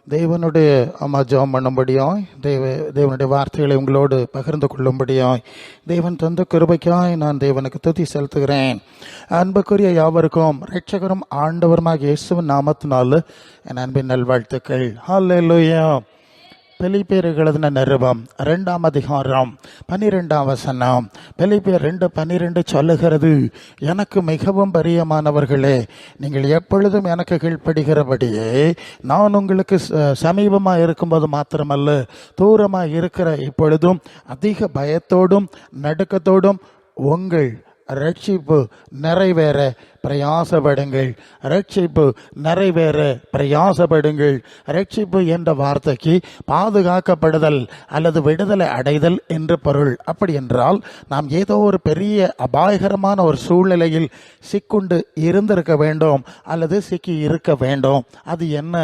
தேவனுடைய ஜெபம் பண்ணும்படியாய் தேவனுடைய வார்த்தைகளை உங்களோடு பகிர்ந்து கொள்ளும்படியாய் தேவன் தந்த கிருபைக்காய் நான் தேவனுக்கு துதி செலுத்துகிறேன். அன்புக்குரிய யாவருக்கும் இரட்சகரும் ஆண்டவருமாக இயேசுவின் நாமத்தினால் என் அன்பின் நல்வாழ்த்துக்கள். ஹல்லேலூயா. பிலிப்பியர் எழுதின நிருபம் 2ஆம் அதிகாரம் 12ஆம் வசனம். பிலிப்பியர் 2:12 சொல்லுகிறது, எனக்கு மிகவும் பிரியமானவர்களே, நீங்கள் எப்பொழுதும் எனக்கு கீழ்ப்படுகிறபடியே நான் உங்களுக்கு சமீபமாக இருக்கும்போது மாத்திரமல்ல, தூரமாக இருக்கிற இப்பொழுதும் அதிக பயத்தோடும் நடுக்கத்தோடும் உங்கள் ரட்சிப்பு நிறைவேற பிரயாசப்படுங்கள். ரட்சிப்பு நிறைவேற பிரயாசப்படுங்கள். ரட்சிப்பு என்ற வார்த்தைக்கு பாதுகாக்கப்படுதல் அல்லது விடுதலை அடைதல் என்று பொருள். அப்படி என்றால் நாம் ஏதோ ஒரு பெரிய அபாயகரமான ஒரு சூழ்நிலையில் சிக்குண்டு இருந்திருக்க வேண்டும் அல்லது சிக்கி இருக்க வேண்டும். அது என்ன?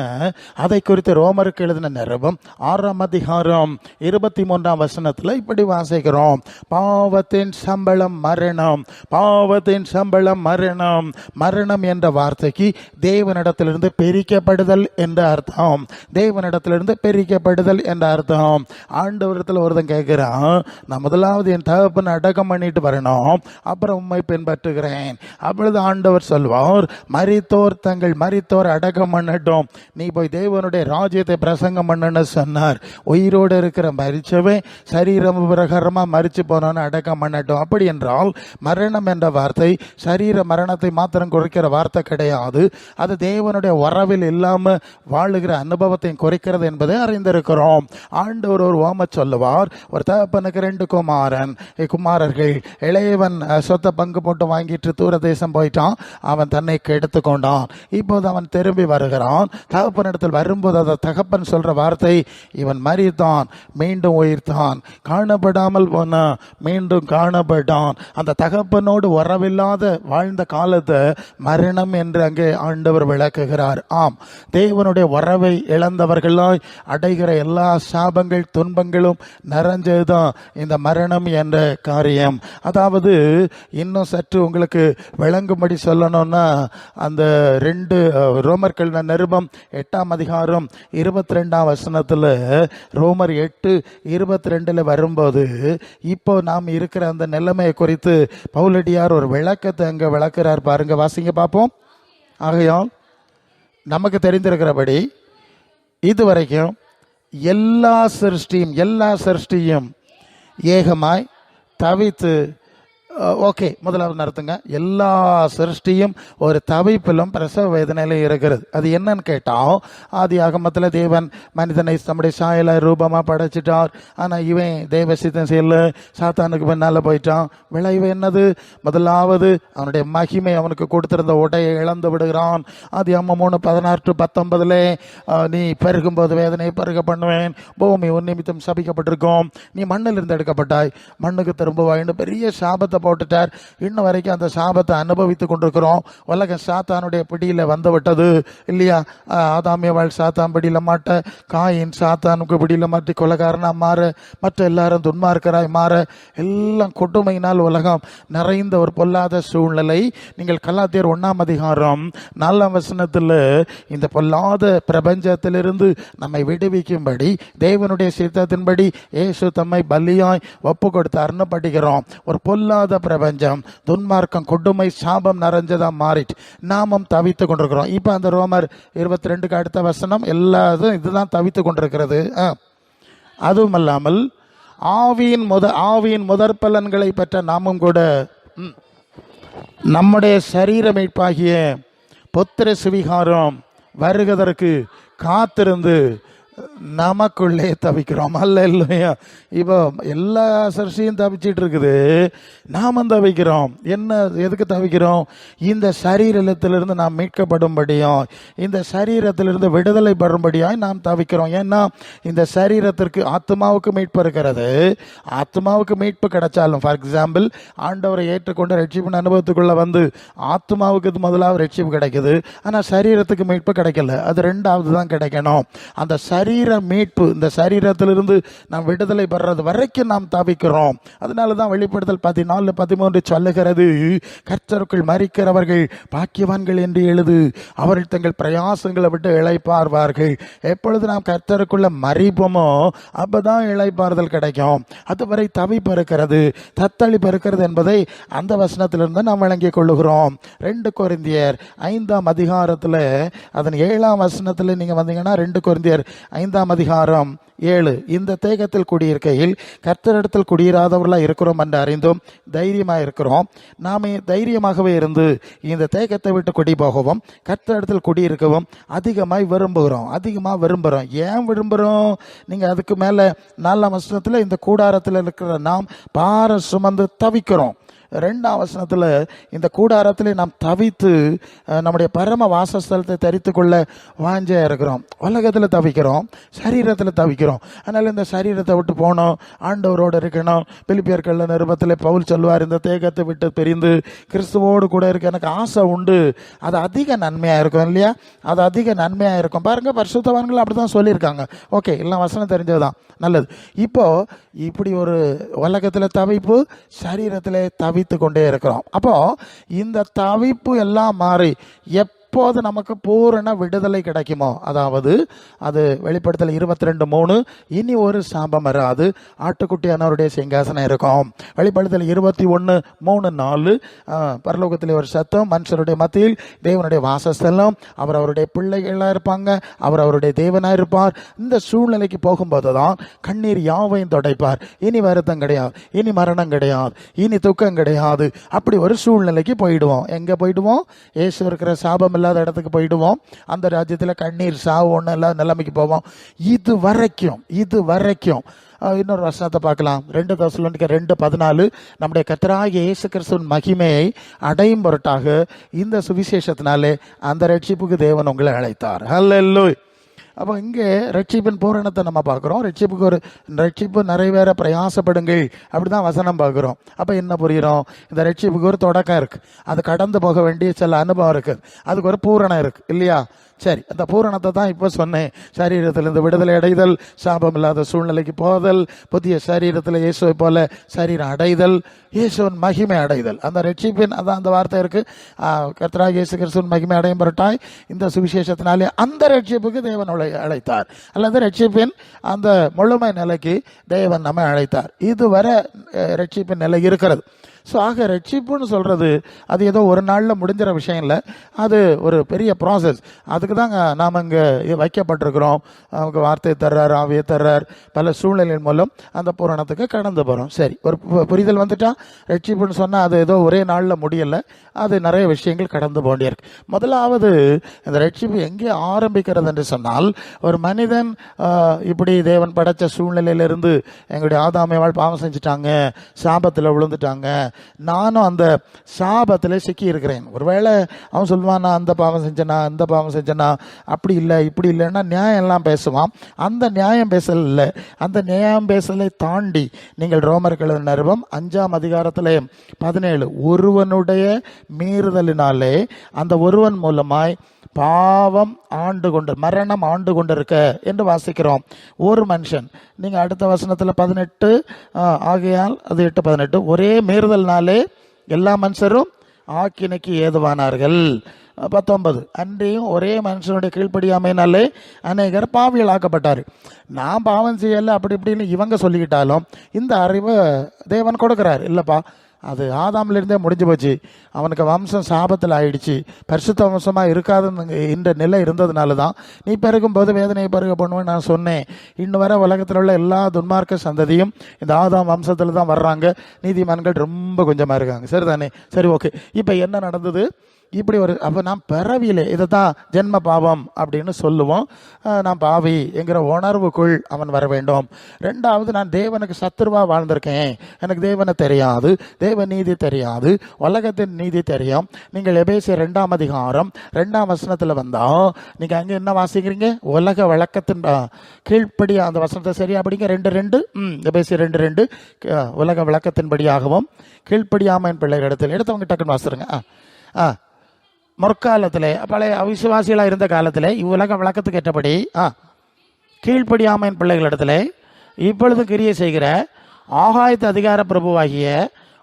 அதை குறித்து ரோமருக்கு எழுதின நிருபம் 6ஆம் அதிகாரம் 23ஆம் வசனத்தில் இப்படி வாசிக்கிறோம், பாவத்தின் சம்பளம் மரணம், பாவத்தின் சம்பளம் மரணம். மரணம் என்ற வார்த்தைக்கு தேவனிடத்திலிருந்து பிரிக்கப்படுதல் என்ற அர்த்தம். தேவனிடத்திலிருந்து பிரிக்கப்படுதல் என்ற அர்த்தம். ஆண்டவரத்தில் ஒருத்தன் கேட்கிறான், நான் முதலாவது என் தகப்பனை அடக்கம் பண்ணிட்டு வரணும், அப்புறம் உம்மை பின்பற்றுகிறேன். அப்பொழுது ஆண்டவர் சொல்வார், மரித்தோர் அடக்கம் பண்ணட்டும், நீ போய் தேவனுடைய ராஜ்யத்தை பிரசங்கம் பண்ணு சொன்னார். உயிரோடு இருக்கிற மரிச்சவே சரீரம் பிரகாரமா மரிச்சு போனோன்னு அடக்கம் பண்ணட்டும். அப்படி என்றால் மரணம் என்ற வார்த்தை சரீர மரணத்தை மாத்திரம் குறைக்கிற வார்த்தை கிடையாது. அது தேவனுடைய வரவில் இல்லாம வாழுகிற அனுபவத்தை குறைக்கிறது என்பதை அறிந்திருக்கிறோம். ஆண்டவர் ஒரு ஓம சொல்லுவார், ஒரு தகப்பனுக்கு 2 குமாரர்கள். இளையவன் சொத்தை பங்கு போட்டு வாங்கிட்டு தூர தேசம் போயிட்டான். அவன் தன்னை கெடுத்து கொண்டான். இப்போது அவன் திரும்பி வருகிறான். தகப்பனிடத்தில் வரும்போது அந்த தகப்பன் சொல்ற வார்த்தை, இவன் மரித்தான், மீண்டும் உயிர்த்தான், காணப்படாமல் போனான், மீண்டும் காணப்பட்டான். அந்த தகப்பனோடு உறவில்லாத வாழ்ந்த காலத்தை மரணம் என்று அங்கே ஆண்டவர் விளக்குகிறார். ஆம், தேவனுடைய வரவை இழந்தவர்களாய் அடைகிற எல்லா சாபங்கள் துன்பங்களும் நிறைஞ்சதுதான் இந்த மரணம் என்ற காரியம். அதாவது இன்னும் சற்று உங்களுக்கு விளங்கும்படி சொல்லணும்னா, அந்த 2 ரோமர்கள் நிருபம் 8ஆம் அதிகாரம் 22ஆம் வசனத்தில் ரோமர் 8:22 வரும்போது இப்போ நாம் இருக்கிற அந்த நிலைமையை குறித்து பவுலடியார் ஒரு விளக்கத்தை அங்கே விளக்குறார். பாருங்க, வாசிங்க பார்ப்போம். ஆகையால் நமக்கு தெரிந்திருக்கிறபடி இதுவரைக்கும் எல்லா சிருஷ்டியும் ஏகமாய் தவித்து, ஓகே, முதலாவது நடத்துங்க. எல்லா சிருஷ்டியும் ஒரு தவிப்பிலும் பிரசவ வேதனையிலும் இருக்கிறது. அது என்னன்னு கேட்டால், ஆதி ஆகமத்தில் தேவன் மனிதனை நம்முடைய சாயல ரூபமாக படைச்சிட்டார். ஆனால் இவன் தேவ சித்தம் செய்யல, சாத்தானுக்கு பின்னால் போயிட்டான். விளைவு என்னது? முதலாவது அவனுடைய மகிமை அவனுக்கு கொடுத்திருந்த உடையை இழந்து விடுகிறான். ஆதி ஆகமம் 3:16-19 நீ பெருகும்போது வேதனையை பெருக பண்ணுவேன், பூமி உன் நிமித்தம் சபிக்கப்பட்டிருக்கும், நீ மண்ணில் இருந்து எடுக்கப்பட்டாய், மண்ணுக்கு திரும்புவாயின்னு பெரிய சாபத்தை போட்டுட்டார். இன்னும் வரைக்கும் அந்த சாபத்தை அனுபவித்துக் கொண்டிருக்கிறோம். உலகம் சாத்தானுடைய பிடியில வந்து விட்டது இல்லையா? ஆதாமியவாள் சாத்தான் பிடியில மாட்ட, காயின் சாத்தானுக்கு பிடியில மாட்டி கொலைகாரனா மாற, மற்ற எல்லாரும் துன்மார்க்கராய் மாற, எல்லாம் கொடுமையினால் உலகம் நிறைந்த ஒரு பொல்லாத சூழ்நிலை. நீங்கள் கலாத்தியர் 1ஆம் அதிகாரம் 4ஆம் வசனத்தில் இந்த பொல்லாத பிரபஞ்சத்திலிருந்து நம்மை விடுவிக்கும்படி தேவனுடைய சித்தத்தின்படி இயேசு தம்மை பலியாய் ஒப்பு கொடுத்தார்னு படிக்கிறோம். ஒரு பொல்லாத பிரபஞ்சம், துன்மார்க்கம், கொடுமை, சாபம் நிறைஞ்சதா மாறிட்டு நாமும் தவித்து கொண்டிருக்கிறோம். இப்ப அந்த ரோமர் 22க்கு அடுத்த வசனம் எல்லாரும் இதுதான் தவித்து கொண்டிருக்கிறது. அதுவும் அல்லாமல் ஆவியின் முதற் பலன்களை பெற்ற நாமும் கூட நம்முடைய சரீர மீட்பாகிய புத்திர சுவிகாரம் வருவதற்கு காத்திருந்து நமக்குள்ளே தவிக்கிறோம். அல்லேலூயா. இப்போ எல்லா சர்ச்சையும் தவிச்சிட்டு இருக்குது, நாமும் தவிக்கிறோம். என்ன, எதுக்கு தவிக்கிறோம்? இந்த சரீரத்திலிருந்து நாம் மீட்கப்படும்படியும் இந்த சரீரத்திலிருந்து விடுதலை பெறும்படியாய் நாம் தவிக்கிறோம். ஏன்னா இந்த சரீரத்திற்கு ஆத்மாவுக்கு மீட்பு இருக்கிறது. ஆத்மாவுக்கு மீட்பு கிடைச்சாலும், ஃபார் எக்ஸாம்பிள், ஆண்டவரை ஏற்றுக்கொண்டு ரட்சிப்பின் அனுபவத்துக்குள்ள வந்து ஆத்மாவுக்கு முதலாவது ரட்சிப்பு கிடைக்குது. ஆனால் சரீரத்துக்கு மீட்பு கிடைக்கல. அது 2வது தான் கிடைக்கணும். அந்த சரீர மீட்பு, இந்த சரீரத்திலிருந்து நாம் விடுதலை பெறது வரைக்கும் நாம் தவிக்கிறோம். அதனால தான் வெளிப்படுத்தல் 14:13 சொல்லுகிறது, கர்த்தருக்குள் மரிக்கிறவர்கள் பாக்கியவான்கள் என்று எழுது, அவர்கள் தங்கள் பிரயாசங்களை விட்டு இளைப்பார்வார்கள். எப்பொழுது நாம் கர்த்தருக்குள்ள மறிப்போமோ அப்பதான் இளைப்பாறுதல் கிடைக்கும். அதுவரை தவிப்பு இருக்கிறது, தத்தளிப்பு இருக்கிறது என்பதை அந்த வசனத்திலிருந்து நாம் விளங்கிக் கொள்ளுகிறோம். 2 கொரிந்தியர் 5ஆம் அதிகாரத்தில் அதன் 7ஆம் வசனத்தில் நீங்க வந்தீங்கன்னா 2 கொரிந்தியர் 5ஆம் அதிகாரம் 7, இந்த தேகத்தில் குடியிருக்கையில் கர்த்தரிடத்தில் குடியிராதவர்களாக இருக்கிறோம் என்று அறிந்தும் தைரியமாக இருக்கிறோம். நாமே தைரியமாகவே இருந்து இந்த தேகத்தை விட்டு குடி போகவும் கர்த்தரிடத்தில் குடியிருக்கவும் அதிகமாக விரும்புகிறோம். ஏன் விரும்புகிறோம்? நீங்கள் அதுக்கு மேலே 4ஆம் வசனத்தில் இந்த கூடாரத்தில் இருக்கிற நாம் பார சுமந்து தவிக்கிறோம். 2ஆம் வசனத்தில் இந்த கூடாரத்தில் நாம் தவித்து நம்முடைய பரம வாசஸ்தலத்தை தரித்து கொள்ள வாஞ்சையாக இருக்கிறோம். உலகத்தில் தவிக்கிறோம், சரீரத்தில் தவிக்கிறோம். அதனால் இந்த சரீரத்தை விட்டு போனோம், ஆண்டவரோடு இருக்கணும். பிலிப்பியர்கள் நிருபத்தில் பவுல் சொல்வார், இந்த தேகத்தை விட்டு பிரிந்து கிறிஸ்துவோடு கூட இருக்க எனக்கு ஆசை உண்டு. அது அதிக நன்மையாக இருக்கும் இல்லையா? அது அதிக நன்மையாக இருக்கும். பாருங்கள், பரிசுத்தவான்கள் அப்படி தான் சொல்லியிருக்காங்க. ஓகே, எல்லாம் வசனம் தெரிஞ்சதுதான், நல்லது. இப்போ இப்படி ஒரு உலகத்தில் தவிப்பு, சரீரத்தில் தவித்து கொண்டே இருக்கிறோம். அப்போ இந்த தவிப்பு எல்லாம் மாறி எப்போது நமக்கு பூரண விடுதலை கிடைக்குமோ, அதாவது அது வெளிப்படுத்தல் 22:3, இனி ஒரு சாபம் வராது, ஆட்டுக்குட்டியானவருடைய சிங்காசனம் இருக்கும். வெளிப்படுத்தல் 21:3-4, பரலோகத்தில் ஒரு சத்தம், மனுஷருடைய மத்தியில் தேவனுடைய வாசஸ்தலம், அவர் அவருடைய பிள்ளைகளாக இருப்பாங்க, அவர் அவருடைய தேவனாக இருப்பார். இந்த சூழ்நிலைக்கு போகும்போது தான் கண்ணீர் யாவையும் துடைப்பார். இனி வருத்தம் கிடையாது, இனி மரணம் கிடையாது, இனி துக்கம் கிடையாது. அப்படி ஒரு சூழ்நிலைக்கு போயிடுவோம். எங்கே போயிடுவோம்? இயேசு இருக்கிற சாபம் இல்லாத இடத்துக்கு போயிடுவோம். அந்த ராஜ்யத்தில் கண்ணீர் சாவு ஒன்றும் இல்லாத நிலைமைக்கு போவோம். இது வரைக்கும் இன்னொரு வசனத்தை பார்க்கலாம். 2 தெசலோனிக்கர் 2:14, நம்முடைய கர்த்தராகிய இயேசு கிறிஸ்துவின் மகிமையை அடையும் பொருட்டாக இந்த சுவிசேஷத்தினாலே அந்த ரட்சிப்புக்கு தேவன் உங்களை அழைத்தார். ஹல்லேலூயா. அப்போ இங்கே ரட்சிப்பின் பூரணத்தை நம்ம பார்க்குறோம். ரட்சிப்பு நிறைவேற பிரயாசப்படுங்கள், அப்படி தான் வசனம் பார்க்குறோம். அப்போ என்ன புரிகிறோம்? இந்த ரட்சிப்புக்கு ஒரு தொடக்கம் இருக்குது, அது கடந்து போக வேண்டிய சில அனுபவம் இருக்குது, அதுக்கு ஒரு பூரணம் இருக்குது இல்லையா? சரி, அந்த பூரணத்தை தான் இப்போ சொன்னேன். சரீரத்திலிருந்து விடுதலை அடைதல், சாபம் இல்லாத சூழ்நிலைக்கு போதல், புதிய சரீரத்தில் இயேசுவை போல சரீரம் அடைதல், இயேசுவின் மகிமை அடைதல். அந்த ரட்சிப்பின் அதான் அந்த வார்த்தை இருக்கு, கர்த்தராகிய இயேசு கிறிஸ்துவின் மகிமை அடையும் பொருட்டாய் இந்த சுவிசேஷத்தினாலே அந்த ரட்சிப்புக்கு தேவன் அழைத்தார், அல்லது ரட்சிப்பின் அந்த முழுமை நிலைக்கு தேவன் நம்மை அழைத்தார். இதுவரை ரட்சிப்பின் நிலை இருக்கிறது. ஸோ ஆக ரட்சிப்புன்னு சொல்கிறது அது ஏதோ ஒரு நாளில் முடிஞ்சிற விஷயம் இல்லை, அது ஒரு பெரிய ப்ராசஸ். அதுக்கு தாங்க நாம் இங்கே வைக்கப்பட்டிருக்கிறோம். அவங்க வார்த்தையை தர்றார், ஆவியை தர்றார், பல சூழ்நிலையின் மூலம் அந்த பூரணத்துக்கு கடந்து போகிறோம். சரி, ஒரு புரிதல் வந்துட்டா ரட்சிப்புன்னு சொன்னால் அது ஏதோ ஒரே நாளில் முடியலை, அது நிறைய விஷயங்கள் கடந்து போண்டியிருக்கு. முதலாவது இந்த ரட்சிப்பு எங்கே ஆரம்பிக்கிறது என்று சொன்னால், ஒரு மனிதன் இப்படி தேவன் படைத்த சூழ்நிலையிலிருந்து எங்களுடைய ஆதாமையால் பாவம் செஞ்சுட்டாங்க, சாபத்தில் விழுந்துட்டாங்க, நானும் அந்த சாபத்தில் சிக்கி இருக்கிறேன். ஒருவேளை அவன் சொல்லுவான், நான் அந்த பாவம் செஞ்சனா, இந்த பாவம் செஞ்சனா, அப்படி இல்லை இப்படி இல்லைன்னா நியாயம் எல்லாம் பேசுவான். அந்த நியாயம் பேசல் இல்லை, அந்த நியாயம் பேசலை தாண்டி நீங்கள் ரோமர்கள் நிருபம் 5ஆம் அதிகாரத்தில் 17, ஒருவனுடைய மீறுதலினாலே அந்த ஒருவன் மூலமாய் பாவம் மரணம் ஆண்டு கொண்டிருக்க என்று வாசிக்கிறோம். ஒரு மனுஷன், நீங்கள் அடுத்த வசனத்தில் 18, ஆகையால் அது 8:18, ஒரே மீறுதல்னாலே எல்லா மனுஷரும் ஆக்கினைக்கு ஏதுவானார்கள். 19, அன்றையும் ஒரே மனுஷனுடைய கீழ்ப்படியாமையினாலே அநேகர் பாவிகள் ஆக்கப்பட்டார். நான் பாவம் செய்யலை அப்படி இப்படின்னு இவங்க சொல்லிக்கிட்டாலும் இந்த அறிவை தேவன் கொடுக்குறாரு. இல்லைப்பா, அது ஆதாமிலிருந்தே முடிஞ்சு போச்சு, அவனுக்கு வம்சம் சாபத்தில் ஆயிடுச்சு, பரிசுத்த வம்சமாக இருக்காதுன்னு இந்த நிலை இருந்ததுனால தான் நீ பெருகும்போது வேதனையை பெருக பண்ணுவேன்னு நான் சொன்னேன். இன்னும் வர உலகத்தில் உள்ள எல்லா துன்மார்க்க சந்ததியும் இந்த ஆதாம் வம்சத்தில் தான் வர்றாங்க, நீதிமான்கள் ரொம்ப கொஞ்சமாக இருக்காங்க. சரிதானே? சரி, ஓகே. இப்போ என்ன நடந்தது? இப்படி ஒரு அப்போ நான் பிறவியிலே இதை தான் ஜென்ம பாவம் அப்படின்னு சொல்லுவோம். நான் பாவி என்கிற உணர்வுக்குள் அவன் வர வேண்டும். 2வது, நான் தேவனுக்கு சத்துருவாக வாழ்ந்திருக்கேன், எனக்கு தேவனை தெரியாது, தேவ நீதி தெரியாது, உலகத்தின் நீதி தெரியும். நீங்கள் எபேசியர் 2ஆம் அதிகாரம் 2ஆம் வசனத்தில் வந்தால் நீங்கள் அங்கே என்ன வாசிக்கிறீங்க? உலக வழக்கத்தின் கீழ்ப்படி அந்த வசனத்தை சரியா படிங்க. 2:2, எபேசியர் 2:2, உலக விளக்கத்தின்படியாகவும் கீழ்ப்படியாமையின் பிள்ளைகளிடத்தில் எடுத்தவங்க டக்குன்னு வாசிருங்க. முற்காலத்தில் பழைய அவிசுவாசிகளாக இருந்த காலத்தில் இவ்வுலக வழக்கத்துக்கு ஏற்றபடி கீழ்ப்படியாமையின் பிள்ளைகளிடத்துல இப்பொழுது கிரியை செய்கிற ஆகாயத்து அதிகார பிரபுவாகிய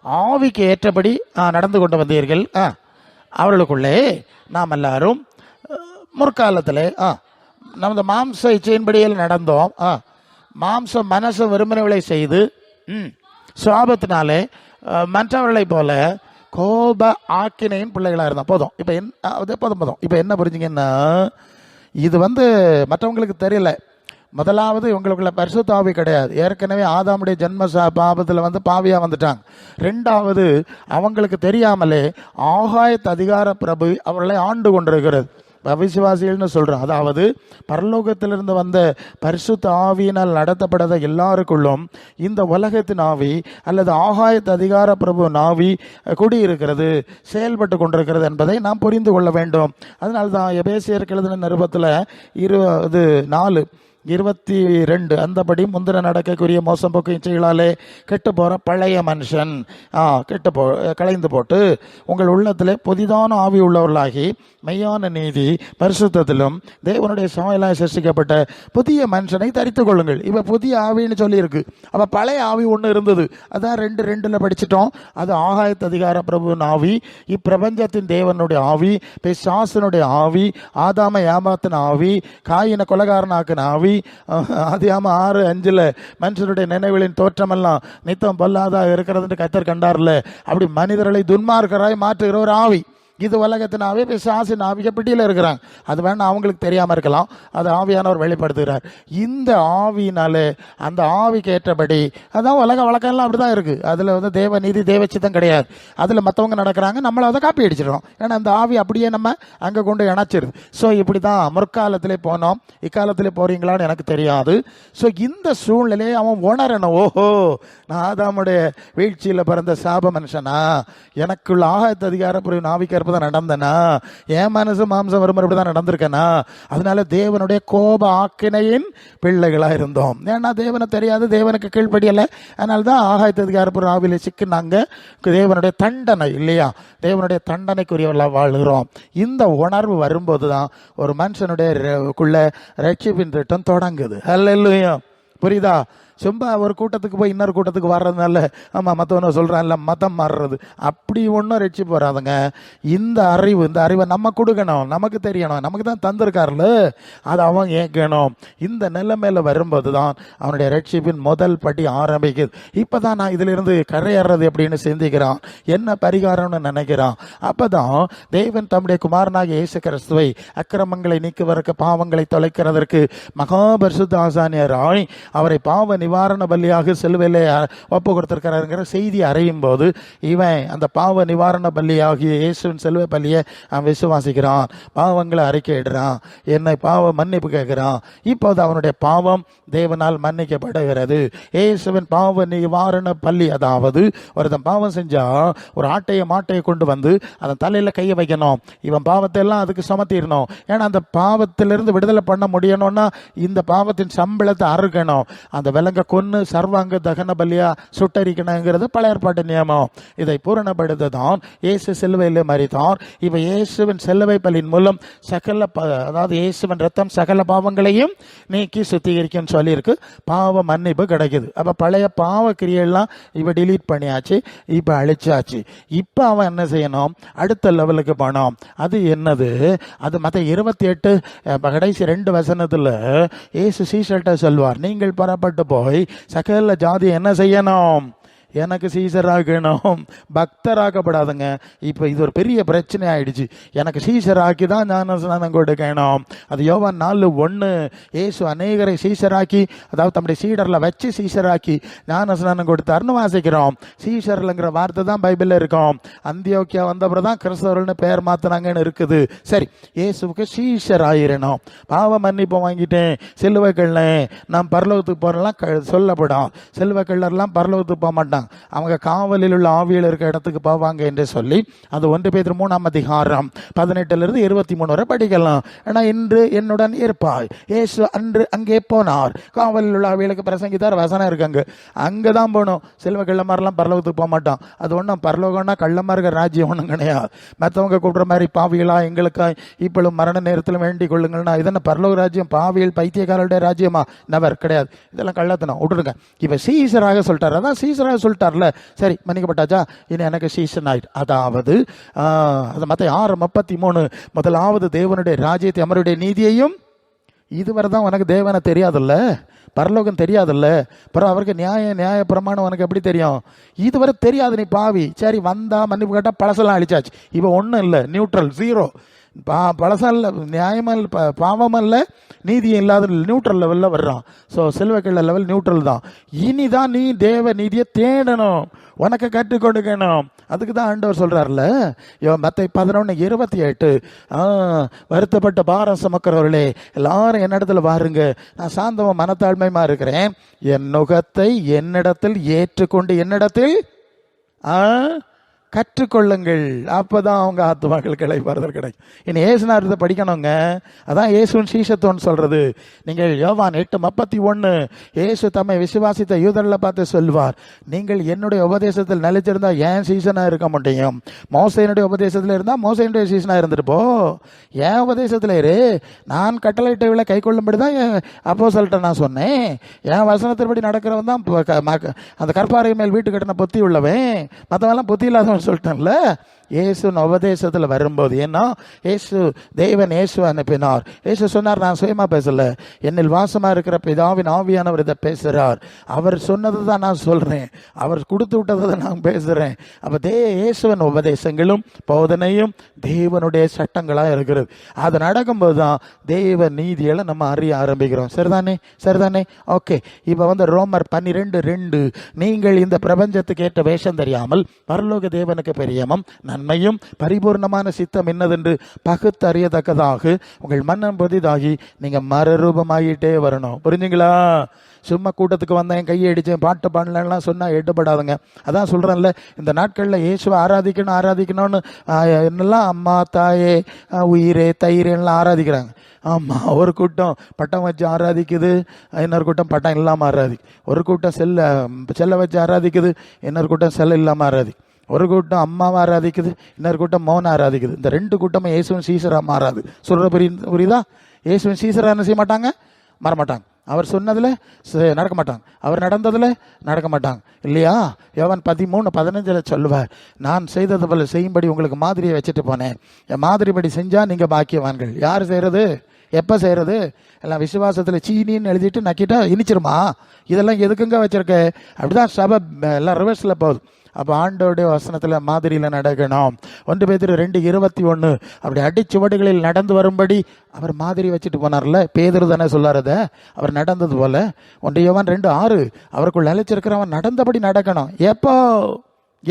ஆவிக்கு ஏற்றபடி நடந்து கொண்டு வந்தீர்கள். அவர்களுக்குள்ளே நாம் எல்லாரும் முற்காலத்தில் நமது மாம்ச இச்சையின்படியில் நடந்தோம். மாம்ச மனச விரும்பினவர்களை செய்து சாபத்தினாலே மற்றவர்களை போல கோப ஆக்கினையின் பிள்ளைகளாக இருந்தால் போதும். இப்போ போதும். இப்போ என்ன புரிஞ்சுங்கன்னா, இது மற்றவங்களுக்கு தெரியல. முதலாவது இவங்களுக்குள்ள பரிசுத்த ஆவி கிடையாது. ஏற்கனவே ஆதாமுடைய ஜென்ம பாபத்தில் பாவியாக வந்துட்டாங்க. ரெண்டாவது, அவங்களுக்கு தெரியாமலே ஆகாயத்து அதிகார பிரபு அவர்களை ஆண்டு கொண்டிருக்கிறது. அவிசுவாசிகள்னு சொல்கிறோம். அதாவது பரலோகத்திலிருந்து வந்த பரிசுத்த ஆவியினால் நடத்தப்படாத எல்லாருக்குள்ளும் இந்த உலகத்தின் ஆவி அல்லது ஆகாயத்து அதிகார பிரபு ஆவி குடியிருக்கிறது, செயல்பட்டு கொண்டிருக்கிறது என்பதை நாம் புரிந்து கொள்ள வேண்டும். அதனால்தான் எபேசியருக்கு எழுதின நிருபத்தில் 4:22 அந்தபடி முந்தின நடக்கக்கூடிய மோசம் போக்கு இச்சைகளாலே கெட்டு போகிற பழைய மனுஷன் களைந்து போட்டு உங்கள் உள்ளத்தில் புதிதான ஆவி உள்ளவர்களாகி மெய்யான நீதி பரிசுத்தத்திலும் தேவனுடைய சமையலாக சிருஷ்டிக்கப்பட்ட புதிய மனுஷனை தரித்து கொள்ளுங்கள். இப்போ புதிய ஆவின்னு சொல்லியிருக்கு. அப்போ பழைய ஆவி ஒன்று இருந்தது, அதான் 2:2 படிச்சிட்டோம். அது ஆகாயத்து அதிகார பிரபுவின் ஆவி, இப்பிரபஞ்சத்தின் தேவனுடைய ஆவி, பிசாசனுடைய ஆவி, ஆதாம ஏமாத்தின ஆவி, காயின கொலகாரனாக்கின ஆவி, ஆதியாம 6:5 மனுஷனுடைய நினைவுகளின் தோற்றமெல்லாம் நித்தம் பொல்லாதாக இருக்கிறது கர்த்தர் கண்டார்ல, அப்படி மனிதர்களை துன்மார்க்கராய் மாற்றுகிற ஒரு ஆவி. இது உலகத்தின் ஆவி, பிசாசின் ஆவிக பெட்டியில் இருக்கிறாங்க. அது வேணா அவங்களுக்கு தெரியாமல் இருக்கலாம், அது ஆவியானவர் வெளிப்படுத்துகிறார். இந்த ஆவினாலே அந்த ஆவிக்கு ஏற்றபடி அதான் உலக வழக்கம்லாம் அப்படி தான் இருக்குது. அதில் தேவ நீதி தேவச்சித்தம் கிடையாது. அதில் மற்றவங்க நடக்கிறாங்க, நம்மளை காப்பி அடிச்சிடறோம். ஏன்னா அந்த ஆவி அப்படியே நம்ம அங்கே கொண்டு இணைச்சிருது. ஸோ இப்படி தான் முற்காலத்திலே போனோம், இக்காலத்திலே போகிறீங்களான்னு எனக்கு தெரியாது. ஸோ இந்த சூழ்நிலையை அவன் உணரணும். ஓஹோ, நான் ஆதாமுடைய வீழ்ச்சியில் பிறந்த சாப மனுஷனா, எனக்குள்ள ஆகாயத்து அதிகார புரியும் ஆவிக்க தான் நடந்தனா, என் மனசு மாம்சம் வரும்படி தான் நடந்திருக்கேனா, அதனால தேவனுடைய கோப ஆக்கினையின் பிள்ளைகளா இருந்தோம். ஏன்னா தேவனை தெரியாது, தேவனுக்கு கீழ்ப்படியலை, அதனால்தான் ஆகாயத்து அதிகாரப்பூர்வ ஆவில சிக்கினாங்க. தேவனுடைய தண்டனை இல்லையா, தேவனுடைய தண்டனைக்குரியவர்களாக வாழ்கிறோம். இந்த உணர்வு வரும்போது தான் ஒரு மனுஷனுடைய ரட்சிப்பின் திட்டம் தொடங்குது. அல்லேலூயா, புரியுதா? சும்மா ஒரு கூட்டத்துக்கு போய் இன்னொரு கூட்டத்துக்கு வர்றதுனால ஆமாம் மற்றவனை சொல்கிறான்ல மதம் மாறுறது அப்படி ஒன்றும் ரட்சிப்பு வராதுங்க. இந்த அறிவை நம்ம கொடுக்கணும், நமக்கு தெரியணும், நமக்கு தான் தந்திருக்காருல, அதை அவன் ஏற்கணும். இந்த நிலைமையில வரும்போது தான் அவனுடைய ரட்சிப்பின் முதல் படி ஆரம்பிக்குது. இப்போ தான் நான் இதிலிருந்து கரையேறது அப்படின்னு சிந்திக்கிறான், என்ன பரிகாரம்னு நினைக்கிறான். அப்போ தான் தேவன் தம்முடைய குமாரனாகிய இயேசு கிறிஸ்துவை அக்கிரமங்களை நீக்குவதற்கு பாவங்களை தொலைக்கிறதற்கு மகாபரிசுத்த ஆசாரியராய் அவரை பாவ நிவாரண பலியாக சிலுவையிலே ஒப்பு கொடுத்திருக்கிறாருங்கிற செய்தி அறியும் போது இவன் அந்த பாவ நிவாரண பலியாகிய இயேசுவின் சிலுவை பலியை அவன் விசுவாசிக்கிறான், பாவங்களை அறிக்கையிடுறான், என்னை பாவ மன்னிப்பு கேட்கிறான். இப்போது அவனுடைய பாவம் தேவனால் மன்னிக்கப்படுகிறது. இயேசுவின் பாவ நிவாரண பலி, அதாவது ஒருத்தன் பாவம் செஞ்சா ஒரு மாட்டையை கொண்டு வந்து அதன் தலையில கையை வைக்கணும், இவன் பாவத்தை எல்லாம் அதுக்கு சுமத்திடணும். ஏன்னா அந்த பாவத்திலிருந்து விடுதலை பண்ண முடியணும்னா இந்த பாவத்தின் சம்பளத்தை அறுக்கணும், அந்த விலங்க கொன்னு சர்வாங்க தகன பலியா சுட்டரிக்கணுங்கிறது பழைய ஏற்பாட்டு நியமம். இதை பூரணப்படுத்ததான் இயேசு சிலுவையிலே மரித்தார். இப்ப இயேசுவின் சிலுவை பலியின் மூலம் சகல அதாவது இயேசுவின் ரத்தம் சகல பாவங்களையும் நீக்கி சுத்திகரிக்கும் சொல்லியிருக்கு. பாவ மன்னிப்பு கிடைக்குது. அப்ப பழைய பாவ கிரியெல்லாம் இப்ப டிலீட் பண்ணியாச்சு, இப்ப அழிச்சாச்சு. இப்ப அவன் என்ன செய்யணும், அடுத்த லெவலுக்கு போனோம். அது என்னது, அது மத்த 28 கடைசி 2 வசனத்துல இயேசு சீஷர்கிட்ட சொல்வார், நீங்கள் புறப்பட்டு போய் சகல ஜாதி என்ன செய்யணும், எனக்கு சீசராகணும், பக்தராக்கப்படாதுங்க. இப்போ இது ஒரு பெரிய பிரச்சனை ஆயிடுச்சு. எனக்கு சீசராக்கி தான் ஞானஸ்நானம் கொடுக்கணும். அது யோவான் 4:1 இயேசு அநேகரை சீசராக்கி, அதாவது தம்முடைய சீடர்ல வச்சு சீசராக்கி ஞானஸ்நானம் கொடுத்தாருன்னு வாசிக்கிறோம். சீசர்லங்கிற வார்த்தை தான் பைபிள்ல இருக்கும். அந்தியோக்கியா வந்தப்பறம் தான் கிறிஸ்தவர்கள்னு பெயர் மாத்தினாங்கன்னு இருக்குது. சரி, இயேசுக்கு சீசர் ஆயிரணும். பாவ மன்னிப்பு வாங்கிட்டேன், சிலுவை கள்ள நாம் பரலோகத்துக்கு போறலாம் சொல்லப்படும். சிலுவை கள்ளர்லாம் பரலோகத்துக்கு போக மாட்டாங்க. மாட்டாங்க. அவங்க காவலில் உள்ள ஆவியில் இருக்க இடத்துக்கு போவாங்க என்று சொல்லி அது 1 பேதுரு 3ஆம் அதிகாரம் 18 23 வரை படிக்கலாம். ஆனால் இன்று என்னுடன் இருப்பாய். இயேசு அன்று அங்கே போனார், காவலில் உள்ள ஆவிகளுக்கு பிரசங்கித்தார். வசனம் இருக்காங்க, அங்கே தான் போகணும். செல்வ கள்ளமாரெல்லாம் பரலோகத்துக்கு போக மாட்டான். அது ஒன்றும் பரலோகம்னா கள்ளமார்க ராஜ்யம் ஒன்றும் கிடையாது. மற்றவங்க கூப்பிட்ற மாதிரி பாவிகளா எங்களுக்கா இப்பளும் மரண நேரத்தில் வேண்டிக் கொள்ளுங்கள்னா இதென்ன பரலோக ராஜ்யம்? பாவியல் பைத்தியக்காரருடைய ராஜ்யமா? நபர் கிடையாது. இதெல்லாம் கள்ளத்தனம், விட்டுருங்க. இப்போ சீசராக சொல்லிட்டார், அதான் சீசராக சொல்லிட்டார்ல, சரி மன்னிக்கப்பட்டாச்சா, இனி எனக்கு சீசன் ஆயிட்டு. அதாவது அது மற்ற 6:33 முதலாவது தேவனுடைய ராஜ்யத்தை அமருடைய நீதியையும். இதுவரை தான் உனக்கு தேவனை தெரியாதுல்ல, பரலோகம் தெரியாதுல்ல, பிறகு அவருக்கு நியாய பிரமாணம் உனக்கு எப்படி தெரியும்? இதுவரை தெரியாது, நீ பாவி. சரி வந்தா மன்னிப்பு கேட்டால் பழசெல்லாம் அழிச்சாச்சு, இப்போ ஒன்றும் இல்லை, நியூட்ரல், ஜீரோ. பழசம் இல்லை, நியாயமும் இல்லை, பாவமும் இல்லை, நீதியும் இல்லாத நியூட்ரல் லெவலில் வர்றான். ஸோ செல்வக்கள்ள லெவல் நியூட்ரல் தான். இனிதான் நீ தேவ நீதியை தேடணும், உனக்கு கற்றுக் கொடுக்கணும். அதுக்கு தான் ஆண்டவர் சொல்கிறார்ல, மத்தேயு 11:28 வருத்தப்பட்ட பாரம் சுமக்கிறவர்களே எல்லாரும் என்னிடத்துல பாருங்க, நான் சாந்தமும் மனத்தாழ்மையுமா இருக்கிறேன், என் நுகத்தை என்னிடத்தில் ஏற்றுக்கொண்டு என்னிடத்தில் கற்றுக்கொள்ளுங்கள், அப்போதான் அவங்க ஆத்மாக்கள் கிடைப்பார்கள் கிடைக்கும். இனி ஏசுனாரத்தை படிக்கணுங்க. அதான் இயேசுவின் சீஷத்துவன்னு சொல்றது. நீங்கள் யோவான் 8:31 இயேசு தம்மை விசுவாசித்த யூதர்களை பார்த்து சொல்வார், நீங்கள் என்னுடைய உபதேசத்தில் நிலைச்சிருந்தா ஏன் சீசனாக இருக்க முடியும்? மோசையினுடைய உபதேசத்தில் இருந்தால் மோசையினுடைய சீசனாக இருந்துட்டு போ, ஏன் உபதேசத்தில் இரு. நான் கட்டளையிட்டவளை கை கொள்ளும்படி தான் அப்போஸ்தலர்ட்ட நான் சொன்னேன். என் வசனத்தின்படி நடக்கிறவன் தான் அந்த கற்பாறை மேல் வீட்டு கட்டின பொத்தி உள்ளவன், மற்றவெல்லாம் பொத்தி இல்லாதவன் சொல்லிட்டேன்ல. இயேசுவின் உபதேசத்தில் வரும்போது, ஏன்னா இயேசு தேவன் இயேசு அனுப்பினார். இயேசு சொன்னார், நான் சுயமா பேசல, என்னில் வாசமா இருக்கிற பிதாவின் ஆவியானவர் இதை பேசுகிறார், அவர் சொன்னதை தான் நான் சொல்றேன், அவர் கொடுத்து விட்டதை தான் நான் பேசுறேன். அப்போ இயேசுவின் உபதேசங்களும் போதனையும் தேவனுடைய சட்டங்களாக இருக்கிறது. அது நடக்கும்போது தான் தேவ நீதிகளை நம்ம அறிய ஆரம்பிக்கிறோம். சரிதானே? ஓகே. இப்போ ரோமர் 12:2 நீங்கள் இந்த பிரபஞ்சத்துக்கு ஏற்ற வேஷம் தெரியாமல் பரலோக தேவனுக்கு பிரியமும் நன்மையும் பரிபூர்ணமான சித்தம் என்னதென்று பகுத்தறியத்தக்கதாக உங்கள் மனம் புதிதாகி நீங்க மறுரூபமாகிட்டே வரணும். புரிஞ்சுங்களா? சும்மா கூட்டத்துக்கு வந்தேன், கையை அடித்தேன், பாட்டு பாடலாம் சொன்னால் எடுபடாதுங்க. அதான் சொல்கிறேன்ல, இந்த நாட்களில் இயேசுவை ஆராதிக்கணும்னு என்னெல்லாம் அம்மா தாயே உயிரே தயிரெல்லாம் ஆராதிக்கிறாங்க. ஆமாம், ஒரு கூட்டம் பட்டம் வச்சு ஆராதிக்குது, இன்னொரு கூட்டம் பட்டம் இல்லாமல் ஆராதிக்கு. ஒரு கூட்டம் செல்லை வச்சு ஆராதிக்குது, இன்னொரு கூட்டம் செல்லை இல்லாமல் ஆராதிக்கு. ஒரு கூட்டம் அம்மாவை ஆராதிக்குது, இன்னொரு கூட்டம் மௌன ஆராதிக்குது. இந்த 2 கூட்டமும் இயேசுவின் சீசராக மாறாது. சொல்கிற புரியுதா? இயேசுவின் சீசராக என்ன செய்ய மாட்டாங்க? மாறமாட்டாங்க. அவர் சொன்னதில் நடக்க மாட்டாங்க, அவர் நடந்ததில் நடக்க மாட்டாங்க, இல்லையா? யோவான் 13:15 சொல்லுவார், நான் செய்தது போல செய்யும்படி உங்களுக்கு மாதிரியை வச்சுட்டு போனேன், என் மாதிரிப்படி செஞ்சால் நீங்கள் பாக்கியவான்கள். யார் செய்கிறது? எப்போ செய்கிறது? எல்லாம் விசுவாசத்தில் சீனின்னு எழுதிட்டு நக்கிட்டா இனிச்சிருமா? இதெல்லாம் எதுக்குங்க வச்சிருக்க? அப்படிதான் சபை எல்லாம் ரிவர்ஸில் போகுது. அப்போ ஆண்டோடைய வசனத்தில் மாதிரியில் நடக்கணும். 1 பேதுரு 2:21 அப்படி அடிச்சுவடுகளில் நடந்து வரும்படி அவர் மாதிரி வச்சுட்டு போனார்ல. பேதுரு தானே சொல்லாரத, அவர் நடந்தது போல. 1 யோவான் 2:6 அவருக்குள் நிலைச்சிருக்கிறவன் நடந்தபடி நடக்கணும்.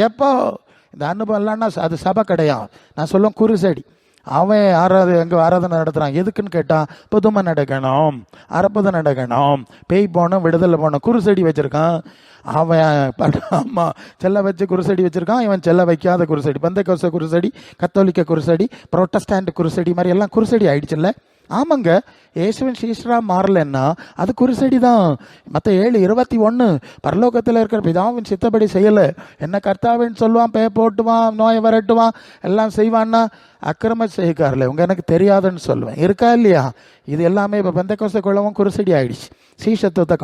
எப்போ இந்த அனுபவம் இல்லைன்னா அது சபை கிடையாது. நான் சொல்லுவேன் குருசடி. அவன் எங்கே ஆராதனை நடத்துகிறான், எதுக்குன்னு கேட்டால் புதுமை நடக்கணும், அற்புதம் நடக்கணும், பேய் போகணும், விடுதலை போகணும். குருசடி வச்சுருக்கான் அவன். அம்மா செல்ல வச்சு குருசடி வச்சுருக்கான், இவன் செல்ல வைக்காத குருசடி, பெந்தெக்கோஸ்தே குருசடி, கத்தோலிக்க குருசடி, புரோட்டஸ்டாண்ட் குருசடி மாதிரி எல்லாம் குருசடி ஆயிடுச்சுல்ல. ஆமாங்க, இயேசுவின் சீஷரா மாறலன்னா அது குருசடி தான். மற்ற 7:21 பரலோகத்தில் இருக்கிற பிதாவின் சித்தப்படி செய்யலை, என்ன கர்த்தாவின்னு சொல்லுவான், பே போட்டுவான், நோயை வரட்டுவான், எல்லாம் செய்வான்னா அக்கிரம செய்யக்காரில்ல, உங்க எனக்கு தெரியாதுன்னு சொல்லுவேன். இருக்கா இல்லையா? இது எல்லாமே இப்போ பெந்தெக்கோஸ்தே குழுவும் குருசடி ஆயிடுச்சு. சீஷத்துவத்தை